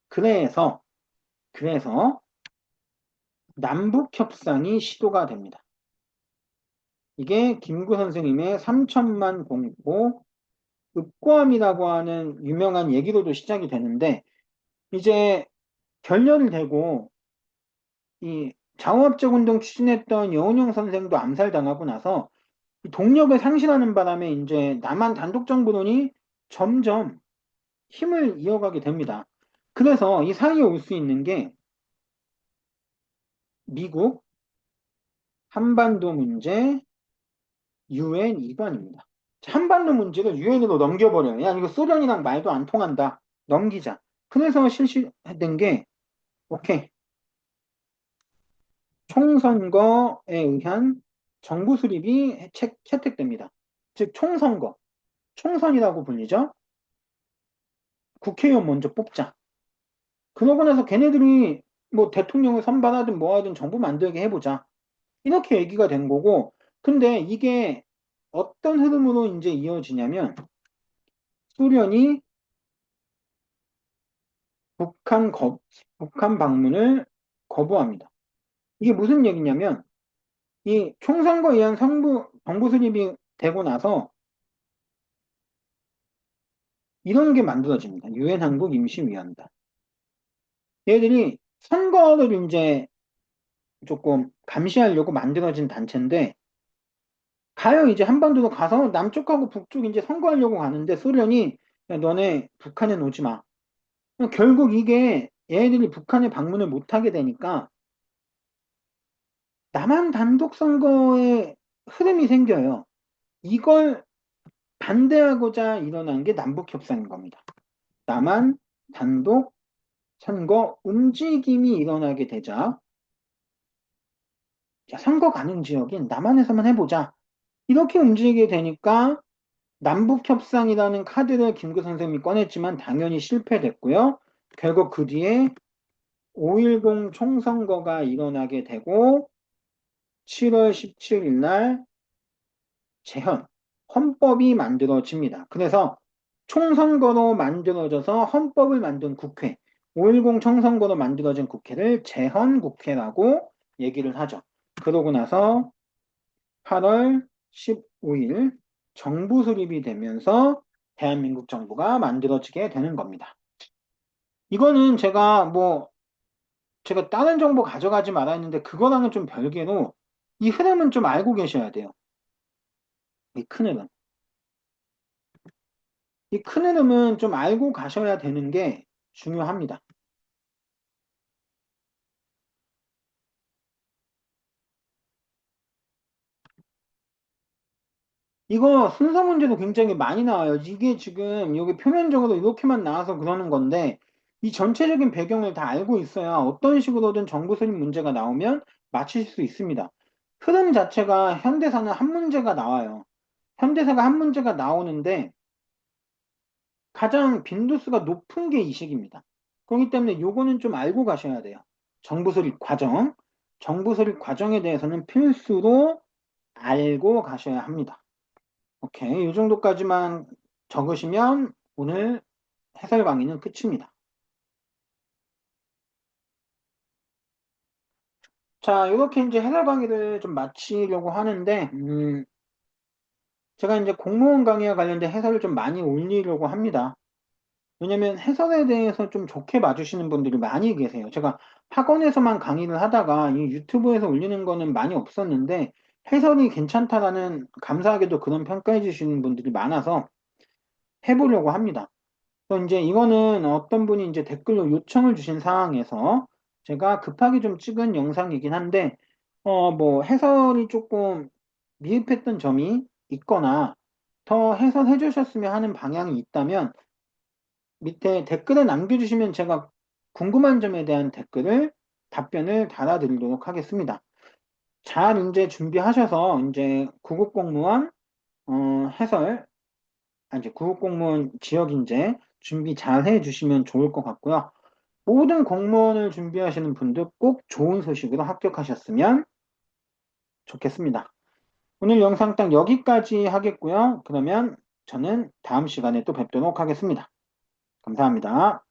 그래서 남북협상이 시도가 됩니다. 이게 김구 선생님의 3천만 공고 읍고함이라고 하는 유명한 얘기로도 시작이 되는데 이제 결렬이 되고 이 좌우합작 운동 추진했던 여운형 선생도 암살당하고 나서 동력을 상실하는 바람에 이제 남한 단독 정부론이 점점 힘을 이어가게 됩니다. 그래서 이 사이에 올 수 있는 게 미국 한반도 문제 유엔 이관입니다. 한반도 문제를 유엔으로 넘겨버려요. 야, 이거 소련이랑 말도 안 통한다. 넘기자. 그래서 실시된 게, 오케이. 총선거에 의한 정부 수립이 채택됩니다. 즉, 총선거. 총선이라고 불리죠? 국회의원 먼저 뽑자. 그러고 나서 걔네들이 뭐 대통령을 선발하든 뭐 하든 정부 만들게 해보자. 이렇게 얘기가 된 거고, 근데 이게 어떤 흐름으로 이제 이어지냐면, 소련이 북한, 북한 방문을 거부합니다. 이게 무슨 얘기냐면, 이 총선거에 의한 정부 수립이 되고 나서 이런 게 만들어집니다. 유엔 한국 임시위원단. 얘들이 선거를 이제 조금 감시하려고 만들어진 단체인데, 가요 이제 한반도로 가서 남쪽하고 북쪽 이제 선거하려고 가는데 소련이 야, 너네 북한에 오지 마. 결국 이게 얘네들이 북한에 방문을 못하게 되니까 남한 단독 선거의 흐름이 생겨요. 이걸 반대하고자 일어난 게 남북 협상인 겁니다. 남한 단독 선거 움직임이 일어나게 되자 자, 선거 가능 지역인 남한에서만 해보자. 이렇게 움직이게 되니까 남북협상이라는 카드를 김구 선생님이 꺼냈지만 당연히 실패됐고요. 결국 그 뒤에 5.10 총선거가 일어나게 되고 7월 17일 날 재헌, 헌법이 만들어집니다. 그래서 총선거로 만들어져서 헌법을 만든 국회, 5.10 총선거로 만들어진 국회를 재헌국회라고 얘기를 하죠. 그러고 나서 8월 15일 정부 수립이 되면서 대한민국 정부가 만들어지게 되는 겁니다. 이거는 제가 다른 정보 가져가지 말았는데 그거랑은 좀 별개로 이 흐름은 좀 알고 계셔야 돼요. 이 큰 흐름. 이 큰 흐름은 좀 알고 가셔야 되는 게 중요합니다. 이거 순서 문제도 굉장히 많이 나와요. 이게 지금 여기 표면적으로 이렇게만 나와서 그러는 건데 이 전체적인 배경을 다 알고 있어야 어떤 식으로든 정부 수립 문제가 나오면 맞추실 수 있습니다. 흐름 자체가 현대사는 한 문제가 나와요. 현대사가 한 문제가 나오는데 가장 빈도수가 높은 게 이 시기입니다. 그렇기 때문에 요거는 좀 알고 가셔야 돼요. 정부 수립 과정. 정부 수립 과정에 대해서는 필수로 알고 가셔야 합니다. 오케이. 이 정도까지만 적으시면 오늘 해설 강의는 끝입니다. 자, 이렇게 이제 해설 강의를 좀 마치려고 하는데, 제가 이제 공무원 강의와 관련된 해설을 좀 많이 올리려고 합니다. 왜냐면 해설에 대해서 좀 좋게 봐주시는 분들이 많이 계세요. 제가 학원에서만 강의를 하다가 이 유튜브에서 올리는 거는 많이 없었는데, 해설이 괜찮다라는, 감사하게도 그런 평가해 주시는 분들이 많아서 해보려고 합니다. 그래서 이제 이거는 어떤 분이 이제 댓글로 요청을 주신 사항에서 제가 급하게 좀 찍은 영상이긴 한데, 뭐 해설이 조금 미흡했던 점이 있거나 더 해설해 주셨으면 하는 방향이 있다면 밑에 댓글에 남겨주시면 제가 궁금한 점에 대한 답변을 달아드리도록 하겠습니다. 잘 이제 준비하셔서 이제 구급공무원 해설 이제 구급공무원 지역인재 준비 잘 해주시면 좋을 것 같고요. 모든 공무원을 준비하시는 분들 꼭 좋은 소식으로 합격하셨으면 좋겠습니다. 오늘 영상 딱 여기까지 하겠고요. 그러면 저는 다음 시간에 또 뵙도록 하겠습니다. 감사합니다.